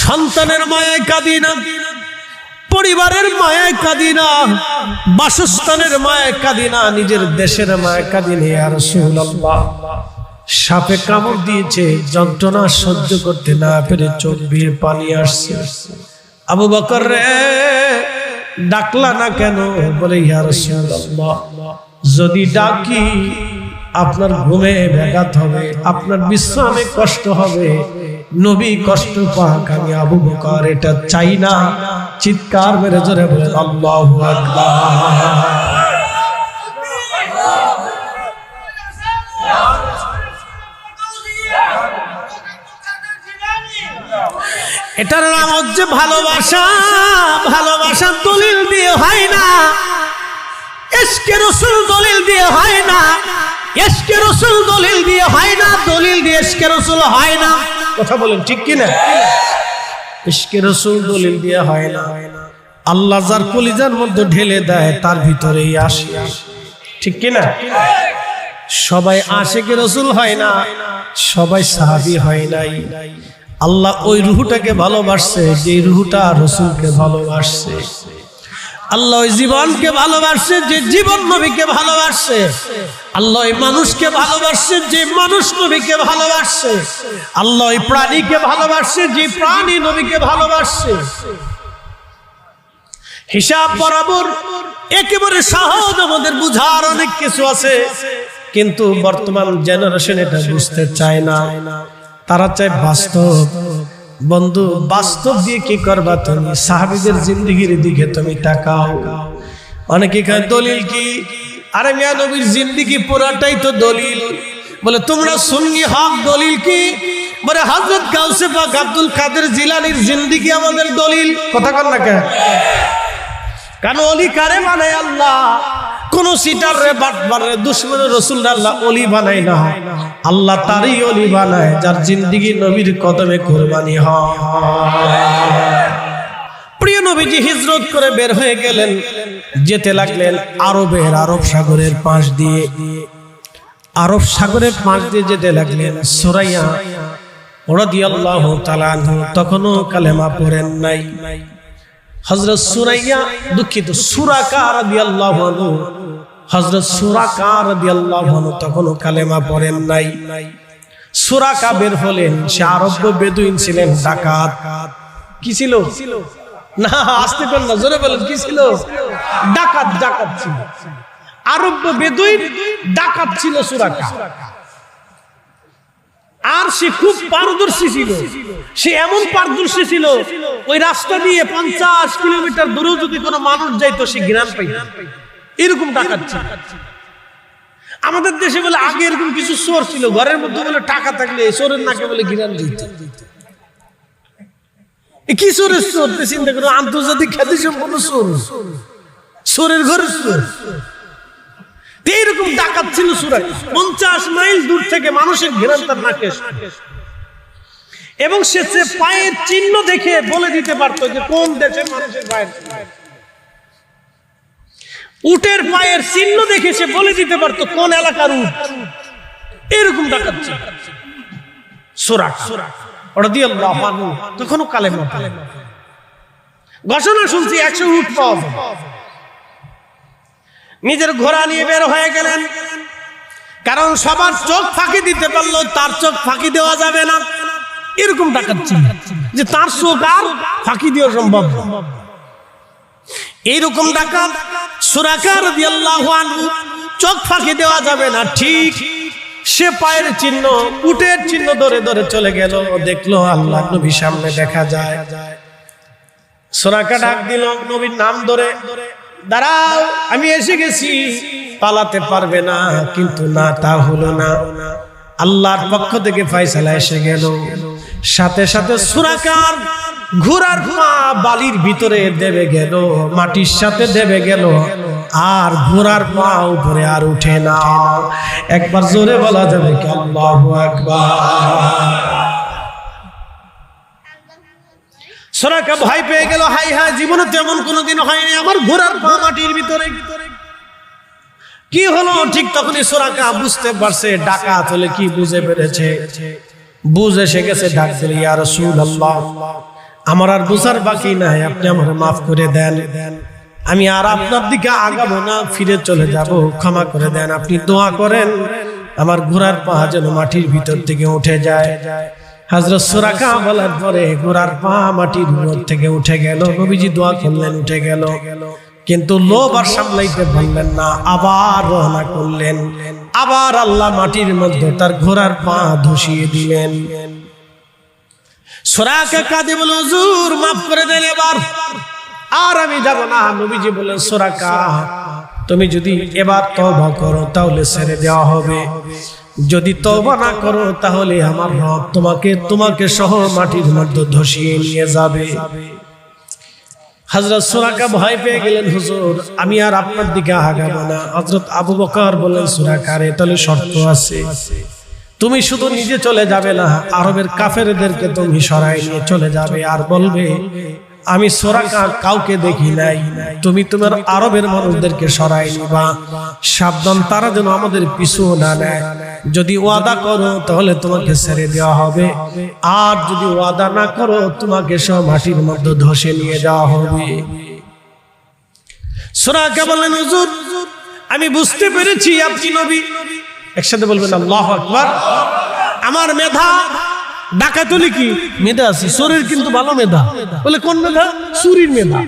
সন্তানের মায়ায় কাঁদি না, পরিবারের মায়ায় কাঁদি না, বাসস্থানের মায়ায় কাঁদি না, নিজের দেশের মায়ায় কাঁদি না। ইয়া রাসূলুল্লাহ, সাপে কামড় দিয়েছে, যন্ত্রণা সহ্য করতে না পেরে চোখ বেয়ে পানি আসছে। আবু বকর রে, ডাকলা না কেন? বলে, ইয়া রাসূলুল্লাহ, যদি ডাকি আপনার ঘুমে ব্যাঘাত হবে, আপনার বিশ্রামে কষ্ট হবে, নবী কষ্ট পাক, আমি আবু বকর এটা চাই না। চিৎকার মেরে জোরে বলেন আল্লাহু আকবার। এটার নাম হচ্ছে ভালোবাসা। ভালোবাসা দলিল দিয়ে হয় না, ইশকে রাসূল দলিল দিয়ে হয় না, ইশকে রাসূল দলিল দিয়ে হয় না, দলিল দিয়ে ইশকে রাসূল হয় না। কথা বলেন ঠিক কি না? ইশকে রাসূল দলিল দিয়ে হয় না। আল্লাহ যার কলিজার মধ্যে ঢেলে দেয় তার ভিতরেই আসে, ঠিক কি না? সবাই আশিকে রাসূল হয় না, সবাই সাহাবী হয় নাই। আল্লাহ ওই রূহটাকে ভালোবাসছে যে রূহটা রাসূলকে ভালোবাসছে। আল্লাহ ওই জীবনকে ভালোবাসছে যে জীবন নবীকে ভালোবাসছে। আল্লাহ ওই মানুষকে ভালোবাসছে যে মানুষ নবীকে ভালোবাসছে। আল্লাহ ওই প্রাণীকে ভালোবাসছে যে প্রাণী নবীকে ভালোবাসছে। হিসাব বরাবর একেবারে সহজ, আমাদের বুঝার অনেক কিছু আছে, কিন্তু বর্তমান জেনারেশন এটা বুঝতে চায় না। তারা চায় বাস্তব। বন্ধু, বাস্তব দিয়ে কি করবা তুমি? সাহাবীদের জিন্দেগির দিকে তুমি তাকাও। অনেকে কয় দলিল কি? আরে মিয়া, নবীর জিন্দেগি পুরাটাই তো দলিল। বলে তোমরা সুন্নি হক, দলিল কি? বলে হযরত গাউসে পাক আব্দুল কাদের জিলানীর জিন্দেগি আমাদের দলিল। কথা কন না কেন? কেন ওলি কারে বানায় আল্লাহ? কোন সিটার রে, বাটবার রে, দুশমন রাসূল আল্লাহ ওলি বানায় না। আল্লাহ তারই ওলি বানায় যার জিন্দেগি নবীর কদমে কুরবানি হয়। প্রিয় নবীজি হিজরত করে বের হয়ে গেলেন, যেতে লাগলেন আরব সাগরের পাশ দিয়ে। আরব সাগরের পাশ দিয়ে যেতে লাগলেন। সুরাইয়া রাদিয়াল্লাহু তাআলা আনহু তখনও কালেমা পড়েন নাই। হযরত সুরাইয়া, দুঃখিত, সুরাকা রাদিয়াল্লাহু আনহু, হযরত সুরাকা রাদিয়াল্লাহু আনহু তখনও কালেমা পড়েন নাই। সুরাকা বের হলেন, সে আরব বেদুইন ছিলেন, ডাকাত। কি ছিল? না, আস্তে করে না, জোরে বলেন, কি ছিল? ডাকাত। ডাকাত ছিল, আরব বেদুইন ডাকাত ছিল সুরাকা। আর সে খুব পারদর্শী ছিল। সে এমন পারদর্শী ছিল, ওই রাস্তা দিয়ে 50 কিলোমিটার দূরেও যদি কোনো মানুষ যাইতো সে ঘ্রাণ পাইত। এরকম ডাকাত ছিল। আমাদের দেশে বলে আগে এরকম কিছু চোর ছিল, ঘরের মধ্যে বলে টাকা থাকলে চোরের নাকে বলে ঘ্রাণ দিত। কি চোরের চোর চিন্তা করো, আন্তর্জাতিক খ্যাতি সম্পন্ন চোর, চোরের ঘরের চোর। এইরকম ডাকাত ছিল সুরাকা। 50 মাইল দূর থেকে মানুষের ঘেরান তার নাকে। এবং সে পায়ের চিহ্ন দেখে বলে দিতে পারতো যে কোন দেশের মানুষের পায়ের চিহ্ন। উটের পায়ের চিহ্ন দেখে সে বলে দিতে পারতো কোন এলাকার উট। এরকম ডাকাত ছিল সুরাকা রাদিয়াল্লাহু আনহু। তখনও কালেমা পড়েন। ঘোষণা শুনছি 100 উট পাওয়া যাবে। নিজের ঘোড়া নিয়ে বের হয়ে গেলেন, কারণ সবার চোখ ফাঁকি দিতে পারলো, তার চোখ ফাঁকি দেওয়া যাবে না। এরকম ডাকাত ছিল যে তার চোখ আর ফাঁকি দেওয়া সম্ভব না। এইরকম ডাকাত সুরাকা রাদিয়াল্লাহু আনহু, চোখ ফাঁকি দেওয়া যাবে না। ঠিক সে পায়ের চিহ্ন, উটের চিহ্ন ধরে ধরে চলে গেল। দেখলো আল্লাহ নবী সামনে দেখা যায়। সুরাকা ডাক দিল নবীর নাম ধরে, দাঁড়াও, আমি এসে গেছি। পালাতে পারবে না, কিন্তু না, তা হলো না। আল্লাহর পক্ষ থেকে ফয়সালা এসে গেল। সাথে সাথে সুরাকার ঘোড়ার পা বালির ভিতরে দেবে গেল, মাটির সাথে দেবে গেল, আর ঘোড়ার পা উপরে আর উঠে না। একবার জোরে বলা যাবে কি আল্লাহু আকবার। সুরাকা ভয় পেয়ে গেল, হাই হাই, জীবনে তেমন কোনোদিন হয়নি, আমার ঘোড়ার পা মাটির ভিতরে কি হলো? ঠিক তখনই সুরাকা বুঝতে পারছে ডাকাত হলে কি বুঝে পেরেছে, বুঝে এসে গেছে, ডাক দিল, ইয়া রাসূলুল্লাহ, আমার আর বুঝার বাকি নাই, আপনি আমার মাফ করে দেন, আমি আর আপনার দিকে আগাবো না, ফিরে চলে যাব, ক্ষমা করে দেন, আপনি দোয়া করেন আমার ঘোড়ার পা যেন মাটির ভিতর থেকে উঠে যায়। হযরত সুরাকা বলার পরে ঘোড়ার পা মাটির ভিতর থেকে উঠে গেল। নবীজি দোয়া করলেন, উঠে গেল, কিন্তু লোভ আর সামলাইতে পারলেন না, আবার রওনা করলেন। আবার আল্লাহ মাটির মধ্যে তার ঘোড়ার পা ধসিয়ে দিলেন। সুরাকা কাঁদে বলে, হুজুর মাফ করে দেন, এবার আর আমি যাব না। নবীজি বললেন, সুরাকা তুমি যদি এবার তওবা করো তাহলে ছেড়ে দেওয়া হবে, যদি তওবা না করো তাহলে আমার রব তোমাকে সহ মাটির মধ্যে ধসিয়ে নিয়ে যাবে। হযরত সুরাকা ভয় পেয়ে গেলেন, হুজুর আমি আর আপনার দিকে আগাবো না। হযরত আবু বকর বললেন, সুরাকা রে, তাহলে শর্ত আছে, তুমি শুধু নিজে চলে যাবে না, আরবের কাফেরদেরকে তুমি সরাই নিয়ে চলে যাবে, আর বলবে আমি সুরাকা কাউকে দেখি নাই, তুমি তোমার আরবের মানুষদেরকে সরাই নিবা, সাবধান তারা যেন আমাদের পিছু না নেয়। যদি ওয়াদা করো তাহলে তোমাকে ছেড়ে দেওয়া হবে, আর যদি ওয়াদা না করো তোমাকে সব মাটির মধ্যে ধসে নিয়ে যাওয়া হবে। সুরাকা বললেন, হুজুর আমি বুঝতে পেরেছি আপনি নবী। একসাথে বলবেন আল্লাহু আকবার। আমার মেধা ডাকাতুলি কি মেধা আছে, শরীর কিন্তু ভালো মেধা। বলে কোন মেধা? চুরির মেধা।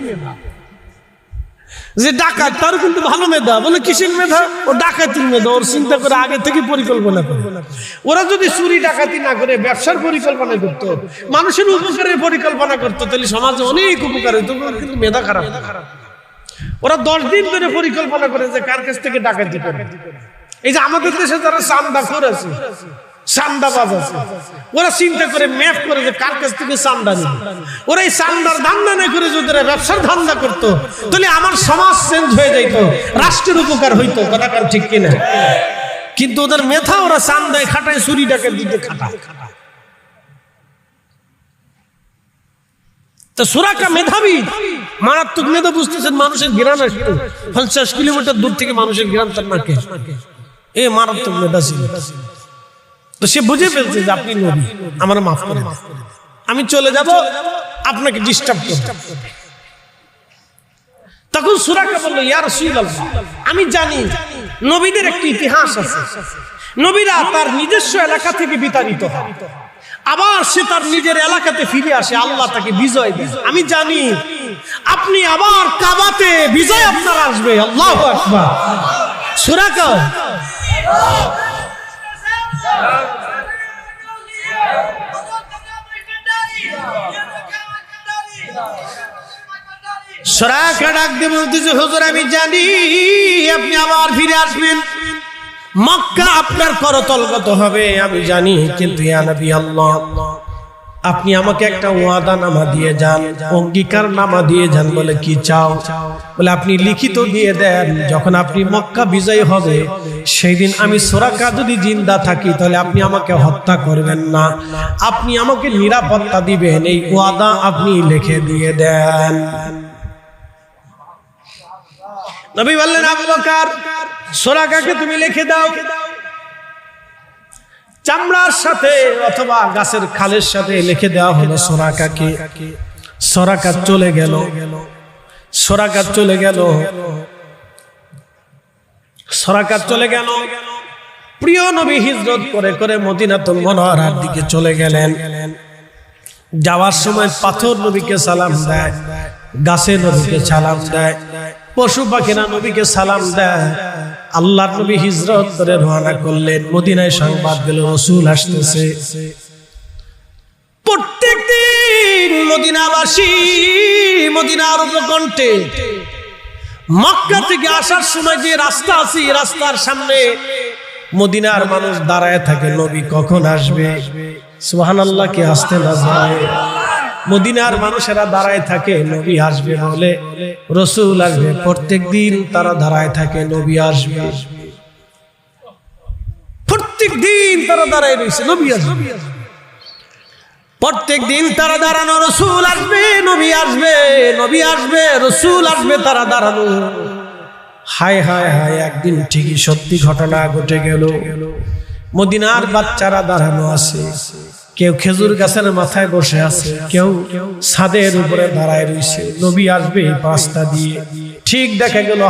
যে ডাকাত তার কিন্তু ভালো মেধা। বলে কিসের মেধা? ও ডাকাতির মেধা, ওর চিন্তা করে আগে থেকে পরিকল্পনা করে। ওরা যদি চুরি ডাকাতি না করে ব্যবসার পরিকল্পনা করতো, মানুষের উপকারের পরিকল্পনা করতো, তাহলে সমাজে অনেক উপকার হইতো। কিন্তু মেধা খারাপ। ওরা 10 দিন ধরে পরিকল্পনা করে যে কার কাছ থেকে ডাকাতি করে। এই যে আমাদের দেশে যারা চাঁদাখোর আছে, চাঁদাবাজ আছে, ওরা চিন্তা করে ম্যাপ করে যে কার কাছ থেকে চাঁদা নিবে। ওরা এই চাঁদার ধান্দা না করে যদি ব্যবসার ধান্দা করতো তাহলে আমার সমাজ চেঞ্জ হয়ে যাইত, রাষ্ট্রের উপকার হইতো। কথা কার ঠিক কিনা? কিন্তু ওদের মেধা ওরা চাঁদায় খাটায়, চুরি ডাকাত দিতে খাটায়। তো সুরাকা মেধাবী, মারাত্মক মেধা। বুঝতেছেন মানুষের ঘৃণা আসতো 50 কিলোমিটার দূর থেকে মানুষের ঘৃণা তার নাকে। এ মারাত্মক মেধা ছিল। তো সে বুঝে ফেলছে যে আপনি নবী, আমার মাফ করে দেন, আমি চলে যাব, আপনাকে ডিস্টার্ব করব। তখন সুরাকা বলল, ইয়া রাসূলুল্লাহ, আমি জানি নবীদের একটি ইতিহাস আছে। নবীরা তার নিজস্ব এলাকা থেকে বিতাড়িত হয়, আবার সে তার নিজের এলাকাতে ফিরে আসে, আল্লাহ তাকে বিজয় দেয়। আমি জানি আপনি আবার কাবাতে বিজয় আপনার আসবে। আল্লাহু আকবার। সুরাকা সুরাকা ডাক দিয়ে বলতেছে, হুজুর আমি জানি আপনি আবার ফিরে আসবেন, মক্কা আপনার করতলগত হবে, আমি জানি। কিন্তু ইয়া নবী আল্লাহ, আপনি আমাকে একটা ওয়াদা নামা দিয়ে যান, অঙ্গীকার নামা দিয়ে যান। বলে কি চাও? বলে আপনি লিখিত দিয়ে দেন, যখন আপনি মক্কা বিজয় হবে সেই দিন আমি সুরাকা যদি জিন্দা থাকি তাহলে আপনি আমাকে হত্যা করবেন না, আপনি আমাকে নিরাপত্তা দিবেন, এই ওয়াদা আপনি লিখে দিয়ে দেন। নবী বললেন, আবু বকর সুরাকাকে তুমি লিখে দাও, চামড়ার সাথে অথবা গাছের খালের সাথে লিখে দেওয়া হলো সুরাকাকে। সুরাকা চলে গেল, সুরাকা চলে গেল, সুরাকা চলে গেল। প্রিয় নবী হিজরত করে করে মদিনাতুল মুনাওয়ারার দিকে চলে গেলেন। যাওয়ার সময় পাথর নবীকে সালাম দেয়, গাছে নবীকে সালাম দেয়, পশু পাখিরা নবীকে সালাম দেয়। আল্লাহর নবী হিজরত করে রওনা করলেন। মদিনায় সংবাদ গেল রাসূল আসতেছে। প্রত্যেকদিন মদিনাবাসী মদিনার উপকণ্ঠে মক্কা থেকে আসার সময় যে রাস্তা আছে এই রাস্তার সামনে মদিনার মানুষ দাঁড়ায় থাকে, নবী কখন আসবে। সুবহানাল্লাহ, কে আসতে না যায়। মদিনার মানুষেরা দাঁড়ায় থাকে নবী আসবে বলে, রাসূল আসবে। প্রত্যেকদিন তারা দাঁড়ায় থাকে নবী আসবে, প্রত্যেকদিন তারা দাঁড়ায় রয়েছে নবী আসবে। প্রত্যেকদিন তারা দাঁড়ানো, রাসূল আসবে, নবী আসবে, নবী আসবে, রাসূল আসবে, তারা দাঁড়ানো। হায় হায় হায়, একদিন ঠিকই সত্যি ঘটনা ঘটে গেল। মদিনার বাচ্চারা দাঁড়ানো আছে, কেউ খেজুর গাছের মাথায় বসে আছে, কেউ ছাদের উপরে দাঁড়ায় রয়েছে। নবী আসবে এই রাস্তা দিয়ে। ঠিক দেখা গেল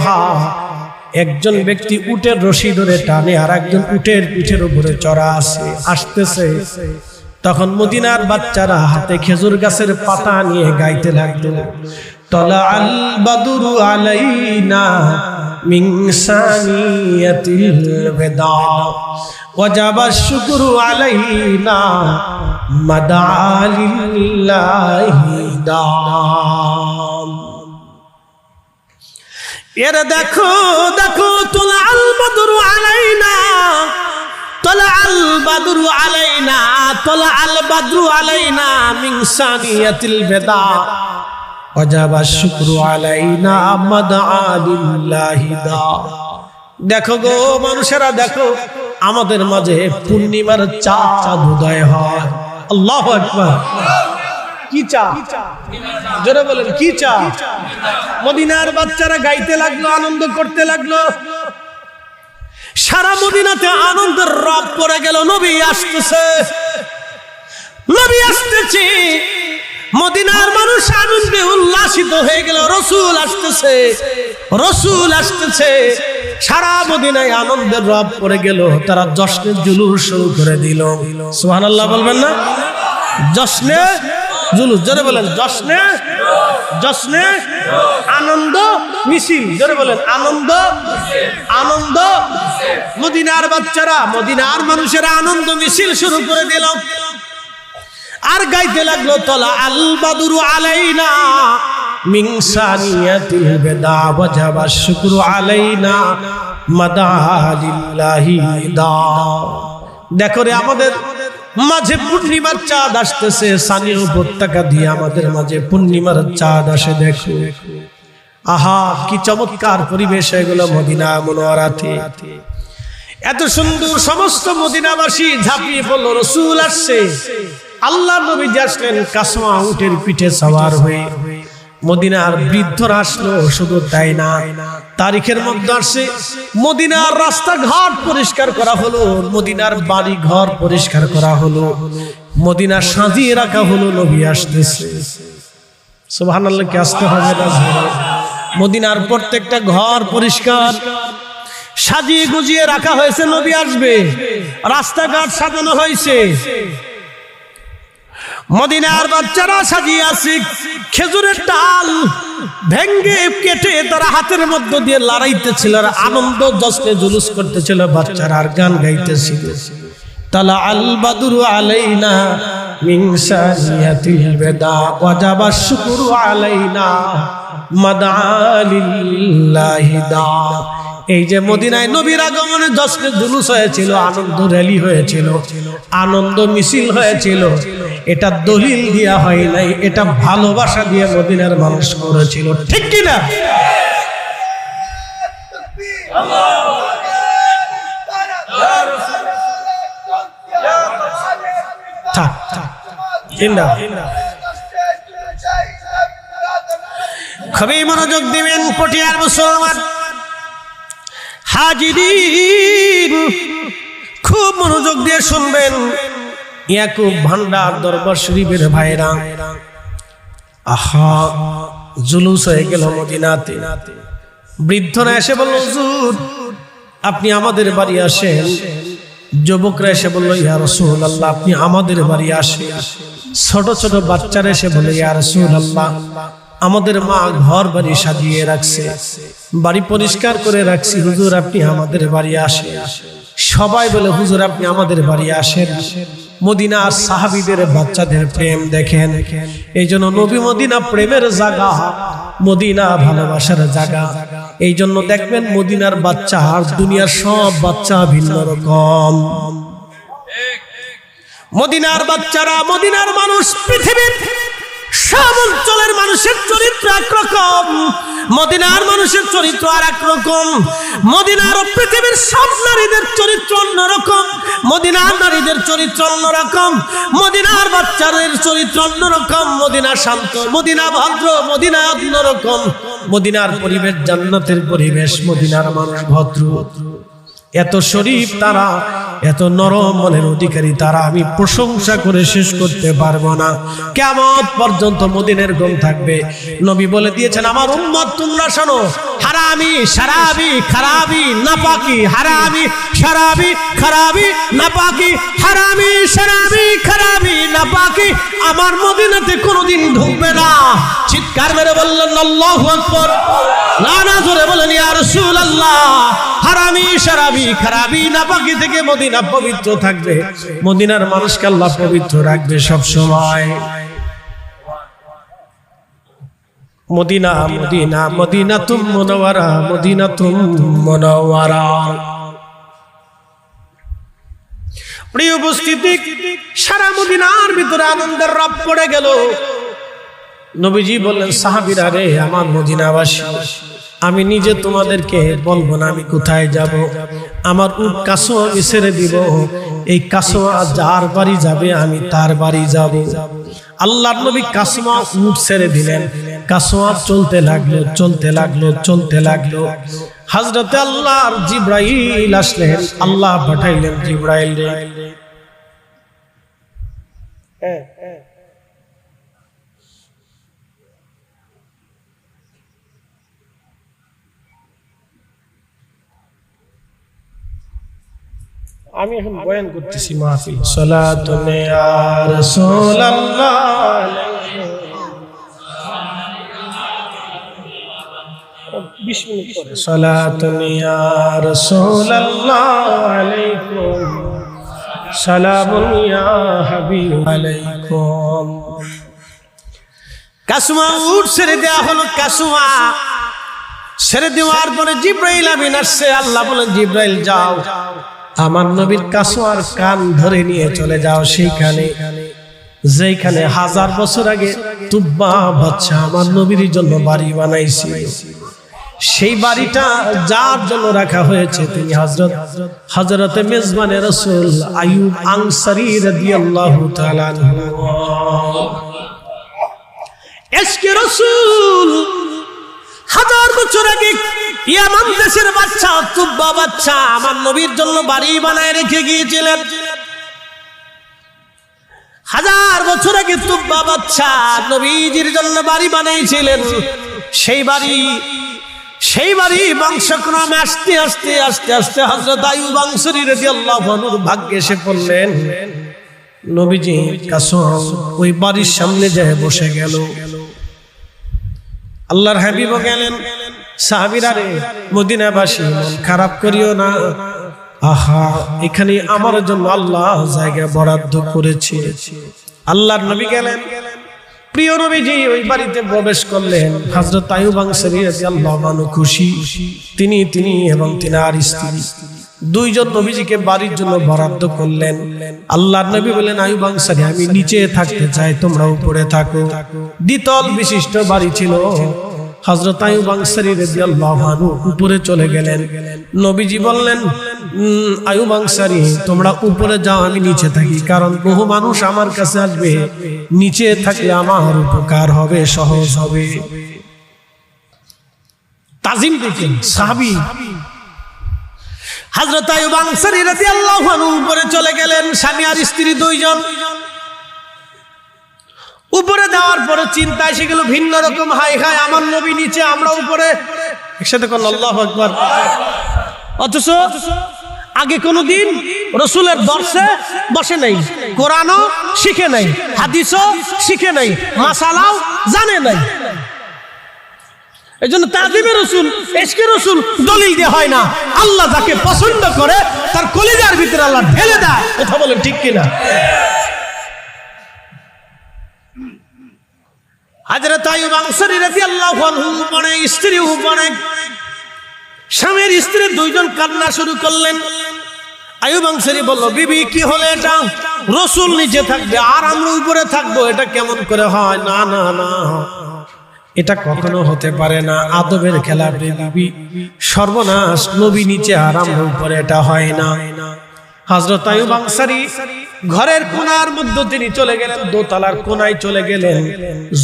একজন ব্যক্তি উটের রশি ধরে টানে, আর একজন উটের পিঠের উপরে চড়া আছে, আসতেছে। তখন মদিনার বাচ্চারা হাতে খেজুর গাছের পাতা নিয়ে গাইতে লাগলো, তলা আল বাদরু আলাইনা মিন সানিয়াতিল ওয়াদা ওয়াজাবা শুকরু আলাইনা মাদা লিল্লাহি দাম। এর দেখো দেখো, তলা আল বাদরু আলাইনা, তলা আল বাদরু আলাইনা, তলা আল বাদরু আলাইনা মিন সানিয়াতিল ওয়াদা ওয়াজাবা শুকরু আলাইনা মাদা লিল্লাহি দাম। দেখো গো মানুষেরা, দেখো আমাদের মাঝে পূর্ণিমার চাঁদ উদয় হয়। আল্লাহু আকবার। কি চাঁদ? জোরে বলেন, কি চাঁদ? মদিনার বাচ্চারা গাইতে লাগলো, আনন্দ করতে লাগলো। সারা মদিনাতে আনন্দের রব পড়ে গেল। নবী আসতেছে, নবী আসতেছে। মদিনার মানুষ আনন্দে উল্লাসিত হয়ে গেল। রাসূল আসতেছে, রাসূল আসতেছে। সারা মদিনায় আনন্দের রব পড়ে গেল। তারা জশ্নের জুলুস শুরু করে দিল। সুবহানাল্লাহ বলবেন না? জশ্নে জুলুস, জোরে বলেন, জশ্নে, জশ্নে আনন্দ মিছিল, জোরে বলেন, আনন্দ, আনন্দ। মদিনার বাচ্চারা, মদিনার মানুষেরা আনন্দ মিছিল শুরু করে দিল। আর গাইতে লাগলো, তলা আল বাদরু আলাইনা মিন সানিয়াতিল ওয়াদা ওয়াজাবা শুকরু আলাইনা মাদা লিল্লাহি দা। দেখো রে, আমাদের মাঝে পূর্ণিমার চাঁদ আসতেছে। সানিয়া উপত্যকা দিয়ে আমাদের মাঝে পূর্ণিমার চাঁদ আসে। দেখো, আহা কি চমৎকার পরিবেশ হয়ে গেল মদিনা মুনাওয়ারাতে। এত সুন্দর, সমস্ত মদিনাবাসী ঝাঁপিয়ে পড়লো। রাসূল আসছে, আল্লাহ নবী আসলেন কাসমা উটের পিঠে সওয়ার হয়ে। মদিনার বৃদ্ধরা আসলো। শুধু তাই না, তারিখের মধ্যে আসে মদিনার রাস্তাঘাট পরিষ্কার করা হলো, মদিনার বাড়ি ঘর পরিষ্কার করা হলো, মদিনা সাজিয়ে রাখা হলো। নবী আসতেছে। সুবহানাল্লাহ, কে আসতে হবে না? মদিনার প্রত্যেকটা ঘর পরিষ্কার সাজিয়ে গুজিয়ে রাখা হয়েছে। নবী আসবে, রাস্তাঘাট সাজানো হয়েছে। মদিনার বাচ্চারা সাজিয়ে আছে। খেজুরের ডাল ভেঙ্গে কেটে তারা হাতের মধ্য দিয়ে লড়াইতেছিল, আর আনন্দ জশ্নে জুলুস করতেছিল। বাচ্চারা আর গান গাইতেছিল, তালা আল বাদরু আলাইনা মিন সানিয়াতিল ওয়াদা ওয়াজাবা শুকরু আলাইনা মাদা লিল্লাহি দা। এই যে মদিনায় নবীর আগমনে জশ্নে জুলুস হয়েছিল, আনন্দ র্যালি হয়েছিল, আনন্দ মিছিল হয়েছিল, এটা দলিল দিয়া হয় নাই, এটা ভালোবাসা দিয়ে মদিনার মানুষ করেছিল। ঠিক কি না? থাক থাক, খুবই মনোযোগ দিবেন পটিয়ার মুসলমান হাজিরিন, খুব মনোযোগ দিয়ে শুনবেন। ইয়াকুব ভান্ডার দরবার শরীফের ভাইরা, আহা জুলুস হয়ে গেল মদিনাতে। বৃদ্ধরা এসে বলল, হুজুর আপনি আমাদের বাড়ি আসেন। যুবকরা এসে বলল, ইয়া রাসূলুল্লাহ আপনি আমাদের বাড়ি আসেন। ছোট ছোট বাচ্চারা এসে বলল, ইয়া রাসূলুল্লাহ আমাদের মা ঘর বাড়ি সাজিয়ে রাখছে, বাড়ি পরিষ্কার করে রাখছি, হুজুর আপনি আমাদের বাড়ি আসেন। সবাই বলে, হুজুর আপনি আমাদের বাড়ি আসেন। মদিনার সাহাবীদের বাচ্চাদের প্রেম দেখেন। এই জন্য নবী মদিনা প্রেমের জায়গা, মদিনা ভালোবাসার জায়গা। এই জন্য দেখবেন মদিনার বাচ্চা আর দুনিয়ার সব বাচ্চা ভিন্ন রকম। মদিনার বাচ্চারা, মদিনার মানুষ, পৃথিবীর সব অঞ্চলের মানুষের চরিত্র একরকম, মদিনার মানুষের চরিত্র আর একরকম। মদিনার ও পৃথিবীর সব নারীদের চরিত্র অন্যরকম, মদিনার নারীদের চরিত্র অন্যরকম, মদিনার বাচ্চাদের চরিত্র অন্যরকম। মদিনা শান্ত, মদিনা ভদ্র, মদিনা অন্যরকম। মদিনার পরিবেশ জান্নাতের পরিবেশ, মদিনার মানুষ ভদ্র, এত শরীফ তারা, এত নরম মনের অধিকারী তারা, আমি প্রশংসা করে শেষ করতে পারবো না। কিয়ামত পর্যন্ত মদিনার গুণ থাকবে। নবী বলে দিয়েছেন, আমার উম্মত তোমরা শোনো, হারামি শারাবি খারাবি নাপাকি, হারামি শারাবি খারাবি নাপাকি, হারামি শারাবি খারাবি নাপাকি আমার মদিনাতে কোনোদিন ঢুকবে না। চিৎকার মেরে বললেন আল্লাহু আকবার। না জোরে বলেন ইয়া রাসূলুল্লাহ। হারামি শারাবি খারাবি নাপাকি থেকে মদিনা পবিত্র থাকবে, মদিনার মানুষকে আল্লাহ পবিত্র রাখবে সব সময়। মদিনা মদিনা মদিনাতুম মুনাওয়ারা, মদিনাতুম মুনাওয়ারা। প্রিয় উপস্থিতি, সারা মদিনার ভিতরে আনন্দের রব পড়ে গেল। নবীজি বললেন, সাহাবীরা রে, আমার মদিনাবাসী, আমি নিজে তোমাদেরকে বলবো না আমি কোথায় যাব। আমার উট কাসওয়া আমি ছেড়ে দিব, এই কাসওয়া যার বাড়ি যাবে আমি তার বাড়ি যাব। আল্লাহর নবী কাসওয়া উট ছেড়ে দিলেন। কাসওয়া চলতে লাগলো, চলতে লাগলো, চলতে লাগলো। হযরতে আল্লাহর জিবরাইল আসলেন, আল্লাহ পাঠাইলেন জিবরাইল রে। আমি এখন বয়ান করতেছি মাহফিল। সালাতুন ইয়া রাসূলুল্লাহ, সালাতুন ইয়া রাসূলুল্লাহ আলাইকুম, সালামুন ইয়া হাবিব আলাইকুম। কাসওয়া উট ছেড়ে দেওয়া হলো। কাসওয়া ছেড়ে দেওয়ার পরে জিবরাইল আমিন আসছে। আল্লাহ বলেন, জিবরাইল যাও, আমার নবীর কাসওয়ার কান ধরে নিয়ে চলে যাও সেইখানে যেখানে 1000 বছর আগে তুব্বা বাদশা আমার নবীর জন্য বাড়ি বানাইছিল। সেই বাড়িটা যার জন্য রাখা হয়েছে তিনি হযরতে মেজবানে রাসূল আইয়ুব আনসারী রাদিয়াল্লাহু তাআলা আনহু। ইশকে রাসূল 1000 বছর আগে ইয়ামান দেশের বাদশা তুব্বা বাদশা আমার নবীর জন্য বাড়ি বানায় রেখে গিয়েছিলেন। 1000 বছর আগে তুব্বা বাদশা নবীজির জন্য বাড়ি বানিয়েছিলেন। সেই বাড়ি বংশক্রমে আস্তে আস্তে আস্তে আস্তে হযরত আইয়ুব আনসারী রাদিয়াল্লাহু আনহুর ভাগ্যে এসে পড়লেন। নবীজি কাসওয়া ওই বাড়ির সামনে যায় বসে গেল। আল্লাহর হাবিবও গেলেন। সাহাবীরা রে, মদিনাবাসী, মন খারাপ করিও না। আহা, এখানে আমার জন্য আল্লাহ জায়গা বরাদ্দ করেছে। আল্লাহর নবী গেলেন। প্রিয় নবীজি ওই বাড়িতে প্রবেশ করলেন। হযরত আইয়ুব আনসারী রাদিয়াল্লাহু আনহু খুশি। তিনি এবং তিনার স্ত্রী দুইজন নবীজিকে বাড়ির জন্য বরাদ্দ করলেন। আল্লাহর নবী বলেন, আইয়ুব আনসারী, আমি নিচে থাকতে চাই, তোমরা উপরে থাকো। দ্বিতল বিশিষ্ট বাড়ি ছিল। হযরত আইয়ুব আনসারী রাদিয়াল্লাহু আনহু উপরে চলে গেলেন। নবীজি বললেন, আইয়ুব আনসারী, তোমরা উপরে যাও, আমি নিচে থাকি, কারণ বহু মানুষ আমার কাছে আসবে, নিচে থাকলে আমার উপকার হবে, সহজ হবে। তাজিম দেখেন সাহাবী। হযরত আইয়ুব আনসারী রাদিয়াল্লাহু আনহু উপরে চলে গেলেন, স্বামী আর স্ত্রী দুইজন। উপরে যাওয়ার পরে চিন্তা এসে গেল ভিন্ন রকম। হাই হাই, আমার নবী নিচে, আমরা উপরে। একসাথে করল আল্লাহু আকবার। অথচ আগে কোনদিন রাসূলের দর্শে বসে নাই, কোরআনও শিখে নাই, হাদিসও শিখে নাই, মাসালাও জানে নাই। এজন্য তাজিমে রাসূল, ইশকে রাসূল দলিল দিয়ে হয় না। আল্লাহ যাকে পছন্দ করে তার কলিজার ভিতরে আল্লাহ ঢেলে দেয়। কথা বলেন ঠিক কিনা? হযরত আইয়ুব আনসারী রাদিয়াল্লাহু আনহু বনে স্ত্রীও বনে স্বামীর স্ত্রী দুইজন কান্না শুরু করলেন। আইয়ুব আনসারী বলল, বিবি কি হলো এটা? রাসূল নিচে থাকবে আর আমরা উপরে থাকবো, এটা কেমন করে হয়? না না না, এটা কখনো হতে পারে না, আদবের খেলাফ রে বিবি, সর্বনাশ, নবী নিচে আর আমরা উপরে, এটা হয় না। হযরত আইয়ুব আনসারী ঘরের কোণার মধ্যে তিনি চলে গেলেন, দোতলার কোণায় চলে গেলেন,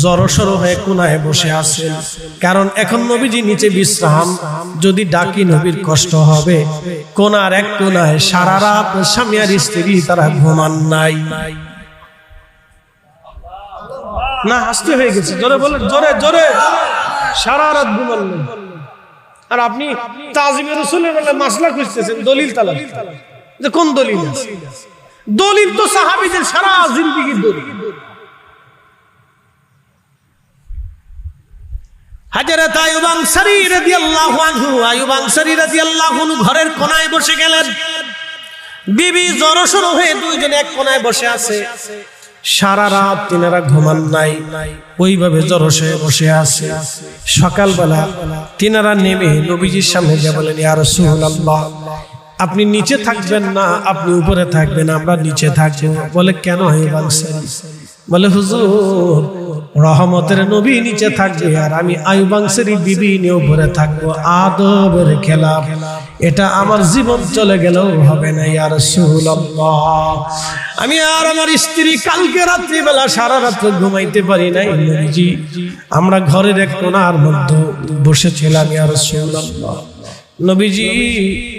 জড়সড় হয়ে কোণায় বসে আছেন, কারণ এখন নবীজি নিচে বিশ্রাম, যদি ডাকি নবীর কষ্ট হবে। কোণার এক কোণায় সারা রাত স্বামী আর স্ত্রী তারা ঘুমান নাই। না, হাসতে হয়ে গেছে, জোরে বলেন, জোরে জোরে। সারা রাত ঘুমান নাই। আর আপনি তাজিমে রাসূলের বলে মাসলা খুঁজতেছেন, দলিল তালাশ, যে কোন দলিল আছে? দলিল তো সাহাবীদের সারা জিন্দেগীর দলিল। হযরত আইয়ুব আনসারী রাদিয়াল্লাহু আনহু, আইয়ুব আনসারী রাদিয়াল্লাহু আনহু ঘরের কোণায় বসে গেলেন। বিবি জড়সড় হয়ে দুইজন এক কোণায় বসে আছে, সারা রাত তিনারা ঘুমান নাই, ওইভাবে জড়সড় বসে আছে। সকালবেলা তিনারা নেমে নবীজির সামনে গিয়ে বলেন, ইয়া রাসূলুল্লাহ, আপনি নিচে থাকবেন না, আপনি উপরে থাকবেন, আমরা নিচে থাকবো। বলে, কেন? আইয়ুব আনসারী বলে, হুজুর, রহমতের নবী নিচে থাকবে আর আমি আইয়ুব আনসারী বিবি নিয়ে উপরে থাকবো, আদবের খেলাফ, এটা আমার জীবন চলে গেলেও হবে না ইয়া রাসূলুল্লাহ। আমি আর আমার স্ত্রী কালকে রাত্রি বেলা সারা রাত ঘুমাইতে পারি নাই নবীজি, আমরা ঘরের এক কোণার মধ্যে বসেছিলাম ইয়া রাসূলুল্লাহ। নবীজি,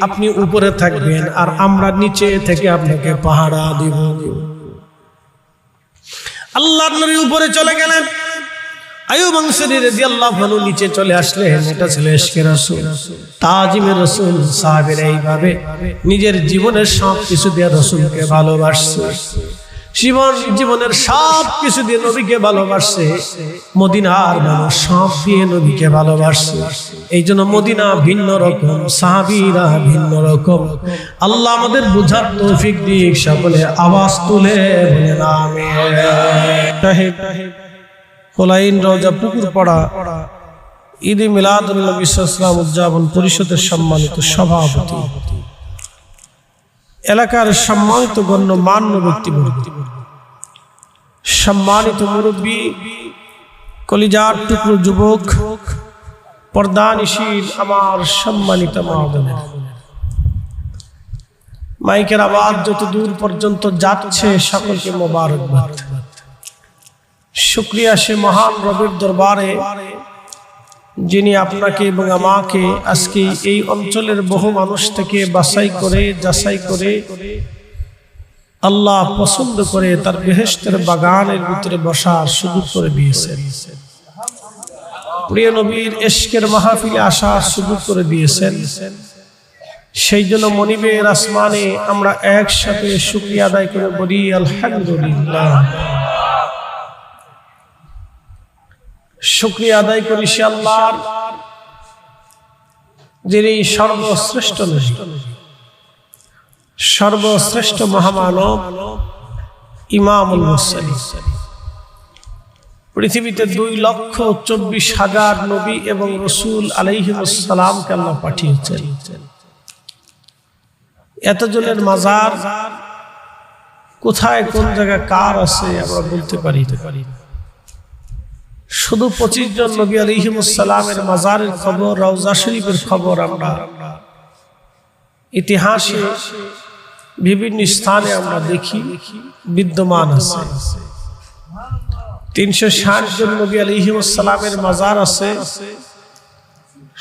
আপনি উপরে থাকবেন আর আমরা নিচে থেকে আপনাকে পাহারা দিব। আল্লাহর নবী উপরে চলে গেলেন, আইয়ুব আনসারী রাদিয়াল্লাহু আনহু নিচে চলে আসলেন। এটা ছিল ইশকে রাসূল, তাজিমে রাসূল। সাহাবীরা এইভাবে নিজের জীবনের সব কিছু দিয়ে রাসূলকে ভালোবাসছে, জীবনের সব কিছু দিয়ে নবীকে ভালোবাসছে। মদিনার মানুষ সব দিয়ে নবীকে ভালোবাসছে। এই জন্য মদিনা ভিন্ন রকম, সাহাবীরা ভিন্ন রকম। আল্লাহ আমাদের বুঝার তৌফিক দিক। সকলে আওয়াজ তুলে বলেন আমিন। হোলাইন রওজা পুকুরপাড়া ঈদে মিলাদুন নবী সাল্লাল্লাহু আলাইহি উদযাপন পরিষদের সম্মানিত সভাপতি, এলাকার সম্মানিত গণ্যমান্য ব্যক্তিবর্গ, সম্মানিত মুরব্বী, কলিজার টুকরো যুবক, পর্দানিশীল আমার সম্মানিত মা-বোনেরা, মাইকের আওয়াজ যত দূর পর্যন্ত যাচ্ছে সকলকে মোবারকবাদ। শুকরিয়া সে মহান রবের দরবারে যিনি আপনাকে এবং আমাকে আজকে এই অঞ্চলের বহু মানুষ থেকে বাছাই করে যাচাই করে আল্লাহ পছন্দ করে তার বেহেশতের বাগানের ভিতরে বসার সুযোগ করে দিয়েছেন। প্রিয় নবীর ইশকের মাহফিলে আসার সুযোগ করে দিয়েছেন। সেই জন্য মনিবের আসমানে আমরা একসাথে শুকরিয়া আদায় করে বলি আলহামদুলিল্লাহ। শুকরিয়া আদায় করি সে আল্লাহর, যিনি সর্বশ্রেষ্ঠ নবী, সর্বশ্রেষ্ঠ মহামানব, ইমামুল মুরসালিন। পৃথিবীতে 2,24,000 নবী এবং রাসূল আলাইহিস সালামকে আল্লাহ পাঠিয়েছেন। এতজনের মাজার কোথায় কোন জায়গায় কার আছে আমরা বলতে পারি না। শুধু 25 জন নবী আলাইহিস সালামের মাজারের খবর, রওজা শরীফের খবর আমরা ইতিহাসে বিভিন্ন স্থানে আমরা দেখি বিদ্যমান আছে। 360 জন নবী আলাইহিস সালামের মাজার আছে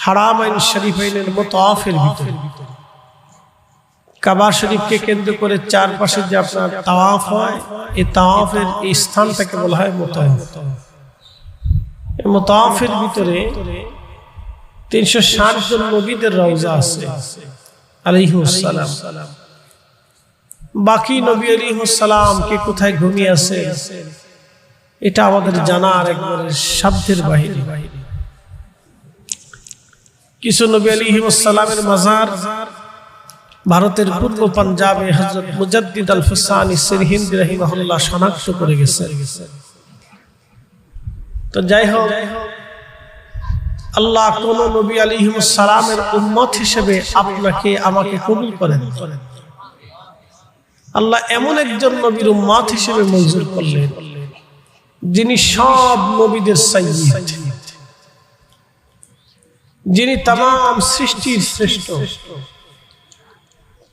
হারামাইন শরীফাইনের মুতাওয়াফের ভিতরে। কাবা শরীফকে কেন্দ্র করে চারপাশে যে আপনার তাওয়াফ হয়, এই তাওয়াফের এই স্থানটাকে বলা হয় মুতাওয়াফ। এই মুতাওয়াফের ভিতরে 360 জন নবীদের রওজা আছে আলাইহিস সালাম। বাকি নবী আলাইহিস সালাম কে কোথায় ঘুমিয়ে আছে এটা আমাদের জানার একবারে সাধ্যের বাহিরে। কিছু নবী আলাইহিস সালামের মাজার ভারতের পূর্ব পাঞ্জাবে হযরত মুজাদ্দিদ আল-ফুসানি সিরহিন্দি রাহিমাহুল্লাহ শনাক্ত করে গেছেন। তো যাই হোক, আল্লাহ কোন নবী আলাইহিস সালামের উম্মত হিসেবে আপনাকে আমাকে কবুল করেন। আল্লাহ এমন একজন নবীর উম্মত হিসেবে মঞ্জুর করলেন যিনি সব নবীদের সাইয়্যিদ, যিনি তামাম সৃষ্টির শ্রেষ্ঠ,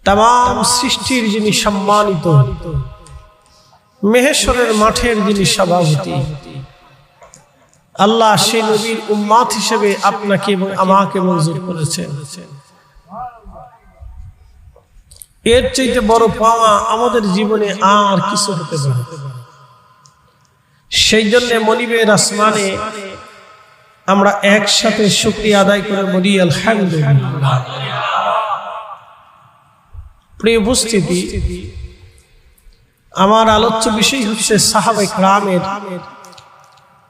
তামাম সৃষ্টির যিনি সম্মানিত, মেহেশ্বরের মাঠের যিনি সভাপতি। আল্লাহ সেই নবীর উম্মত হিসেবে আপনাকে এবং আমাকে মঞ্জুর করেছেন। এর চাইতে বড় পাওয়া আমাদের জীবনে আর কিছু হতে পারে। সেই জন্য মনিবের আসমানে আমরা একসাথে শুকরিয়া আদায় করে বলি আলহামদুলিল্লাহ। প্রিয় উপস্থিতি, আমার আলোচ্য বিষয় হচ্ছে সাহাবায়ে কেরামের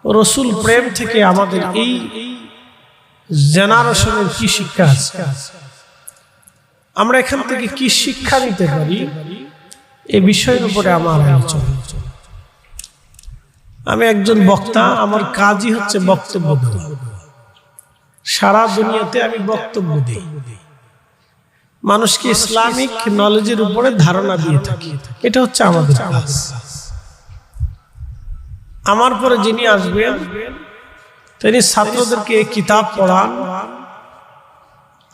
রসুল প্রেম থেকে আমাদের এই জেনারেশনের কি শিক্ষা আছে, আমরা এখান থেকে কি শিক্ষা নিতে পারি, এই বিষয়ের উপরে আমার আলোচনা। আমি একজন বক্তা, আমার কাজই হচ্ছে বক্তব্য দেওয়া। সারা দুনিয়াতে আমি বক্তব্য দিই, মানুষকে ইসলামিক নলেজের উপরে ধারণা দিয়ে থাকি। এটা হচ্ছে আমাদের কাজ। আমার পরে যিনি আসবেন তিনি ছাত্রদেরকে কিতাব পড়ান,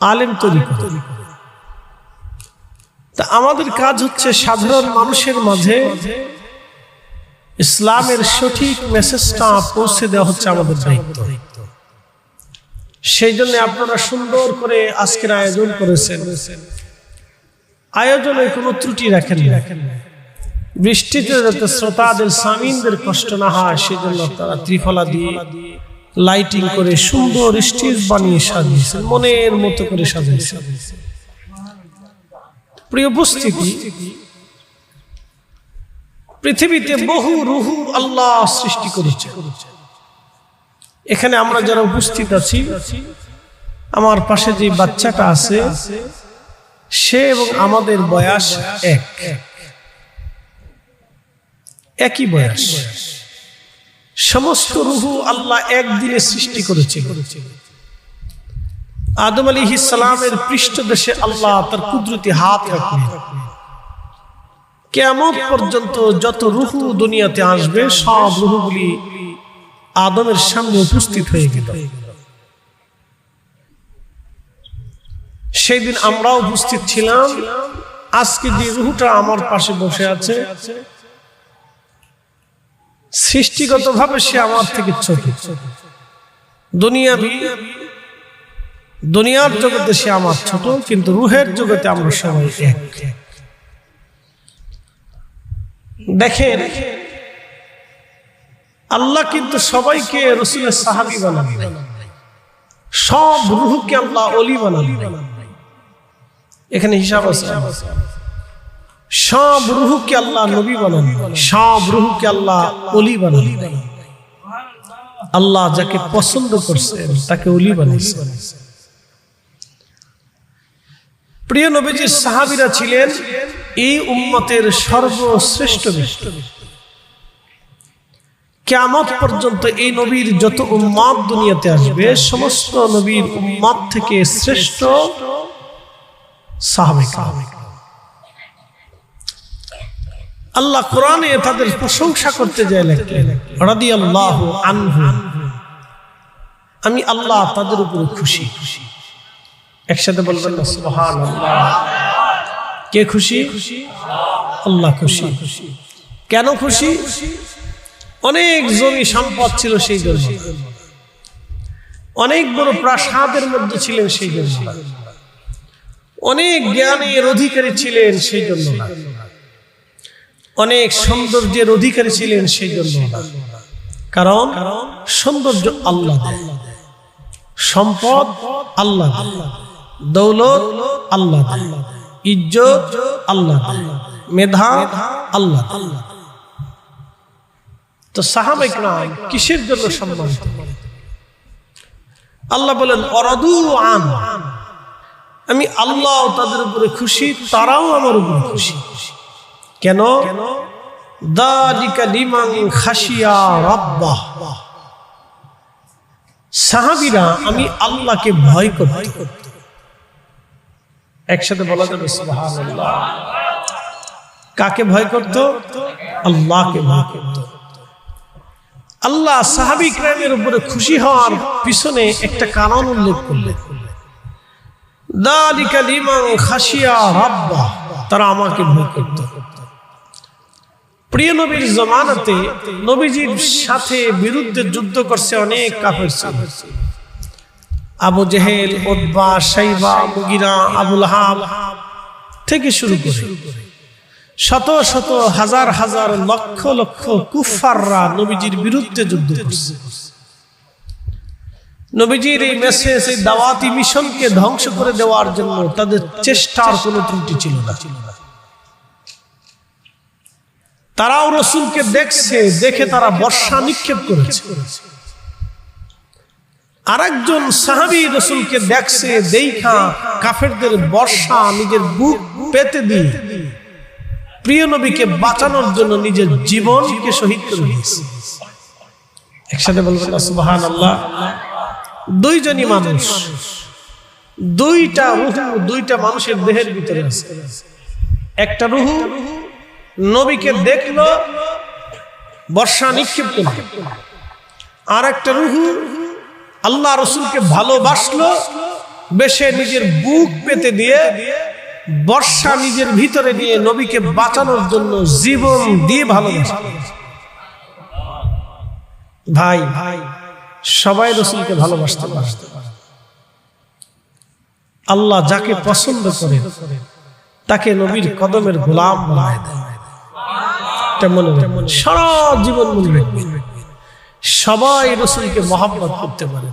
আলেম তৈরি করেন। তা আমাদের কাজ হচ্ছে সাধারণ মানুষের মাঝে ইসলামের সঠিক মেসেজটা পৌঁছে দেওয়া হচ্ছে আমাদের দায়িত্ব। সেই জন্য আপনারা সুন্দর করে আজকের আয়োজন করেছেন। আয়োজনে কোনো ত্রুটি রাখেন না। বৃষ্টিতে যাতে শ্রোতাদের সামিনদের কষ্ট না হয় সেজন্য তারা ত্রিফলা দিয়ে লাইটিং করে সুন্দর স্টেজ বানিয়ে সাজিয়েছেন, মনের মতো করে সাজিয়েছেন। প্রিয় উপস্থিতি, পৃথিবীতে বহু রূহ আল্লাহ সৃষ্টি করেছে। এখানে আমরা যারা উপস্থিত আছি, আমার পাশে যে বাচ্চাটা আছে সে এবং আমাদের বয়স একই বয়স। সমস্ত রূহ আল্লাহ একদিনে সৃষ্টি করেছে। আদম আলাইহিস সালামের পৃষ্ঠদেশে আল্লাহ তার কুদরতি হাত রাখলেন। কিয়ামত পর্যন্ত যত রূহ দুনিয়াতে আসবে সব রূহগুলি আদমের সামনে উপস্থিত হয়ে গেল। সেই দিন আমরাও উপস্থিত ছিলাম। আজকে যে রূহটা আমার পাশে বসে আছে, সৃষ্টিগতভাবে সে আমার থেকে ছোট। দুনিয়ার জগতে সে আমার ছোট, কিন্তু রূহের জগতে আমরা সবাই এক। দেখেন, আল্লাহ কিন্তু সবাইকে রাসূলের সাহাবী বানালেন, সব রূহকে আল্লাহ ওলি বানালেন। এখানে হিসাব আছে। সব রূহকে আল্লাহ নবী বানালেন, সব রূহকে আল্লাহ ওলি বানালেন। আল্লাহ যাকে পছন্দ করছেন তাকে ওলি বানিয়েছেন। প্রিয় নবীজির সাহাবীরা ছিলেন এই উম্মতের সর্বশ্রেষ্ঠ ব্যক্তি। কিয়ামত পর্যন্ত এই নবীর যত উম্মত দুনিয়াতে আসবে, সমস্ত নবীর উম্মত থেকে শ্রেষ্ঠ সাহাবায়ে কেরাম। আল্লাহ কোরআনে তাদের প্রশংসা করতে যায় লেখলেন রাদিয়াল্লাহু আনহু, আমি আল্লাহ তাদের উপর খুশি। একসাথে বলবেন না সুবহানাল্লাহ। কে খুশি? আল্লাহ খুশি। কেন খুশি? অনেক জমি সম্পদ ছিল সেই জন্য, অনেক বড় প্রাসাদের মধ্যে ছিলেন সেই জন্য, অনেক জ্ঞানের অধিকারী ছিলেন সেই জন্য, অনেক সৌন্দর্যের অধিকারী ছিলেন সেই জন্য। কারণ সৌন্দর্য আল্লাহ দেয়, সম্পদ আল্লাহ দেয়, দৌলত আল্লাহ দেয়, ইজ্জত আল্লাহ দেয়, মেধা আল্লাহ দেয়। তো সাহাবায়ে কেরাম কিসের জন্য সম্মানিত? আল্লাহ বলেন অরাদু আন, আমি আল্লাহ তাদের উপরে খুশি, তারাও আমার উপরে খুশি। কেন? যালিকা লিমান খাশিয়া রাব্বাহ, সাহাবীরা আমি আল্লাহকে ভয় করত। একসাথে বলা যাবে সুবহানাল্লাহ। কাকে ভয় করত? আল্লাহকে ভয় করত। আল্লাহ সাহাবী কিরামের উপরে খুশি হওয়ার পিছনে একটা কারণ উল্লেখ করলেন, যালিকা লিমান খাশিয়া রাব্বাহ, তারা আমাকে ভয় করত। প্রিয় নবীর জামানাতে নবীজির সাথে বিরুদ্ধে যুদ্ধ করছে অনেক কাফের ছিল। আবু জেহেল, উতবা, শাইবা, মুগিরা, আবুল আহাব থেকে শুরু করে শত শত হাজার হাজার লক্ষ লক্ষ কুফাররা নবীজির বিরুদ্ধে যুদ্ধ করছে। নবীজির এই মেসেজ, এই দাওয়াতি মিশনকে ধ্বংস করে দেওয়ার জন্য তাদের চেষ্টার কোনো ত্রুটি ছিল না। তারাও রসুলকে দেখছে, দেখে তারা বর্ষা নিক্ষেপ করেছে। আরেকজন সাহাবী রসুলকে দেখছে, দেখা কাফেরদের বর্ষা নিজের বুক পেতে দিয়ে প্রিয় নবীকে বাঁচানোর জন্য নিজের জীবনকে শহীদ করে দিয়েছে। একসাথে বলবেন না সুবহানাল্লাহ। দুইজনই মানুষ, দুইটা রূহ দুইটা মানুষের দেহের ভিতরে আছে। একটা রূহ নবীকে দেখলো, বর্ষা নিক্ষেপ করল। আর একটা রূহ আল্লাহ রসুলকে ভালোবাসলো, বেশে নিজের বুক পেতে দিয়ে বর্ষা নিজের ভিতরে নিয়ে নবীকে বাঁচানোর জন্য জীবন দিয়ে ভালোবাসলো। ভাই ভাই সবাই রসুলকে ভালোবাসতে পারে। আল্লাহ যাকে পছন্দ করে তাকে নবীর কদমের গোলাম বানায় দেয়। সারা জীবন মনে রাখবেন, সবাই রসুলকে মহব্বত করতে পারে।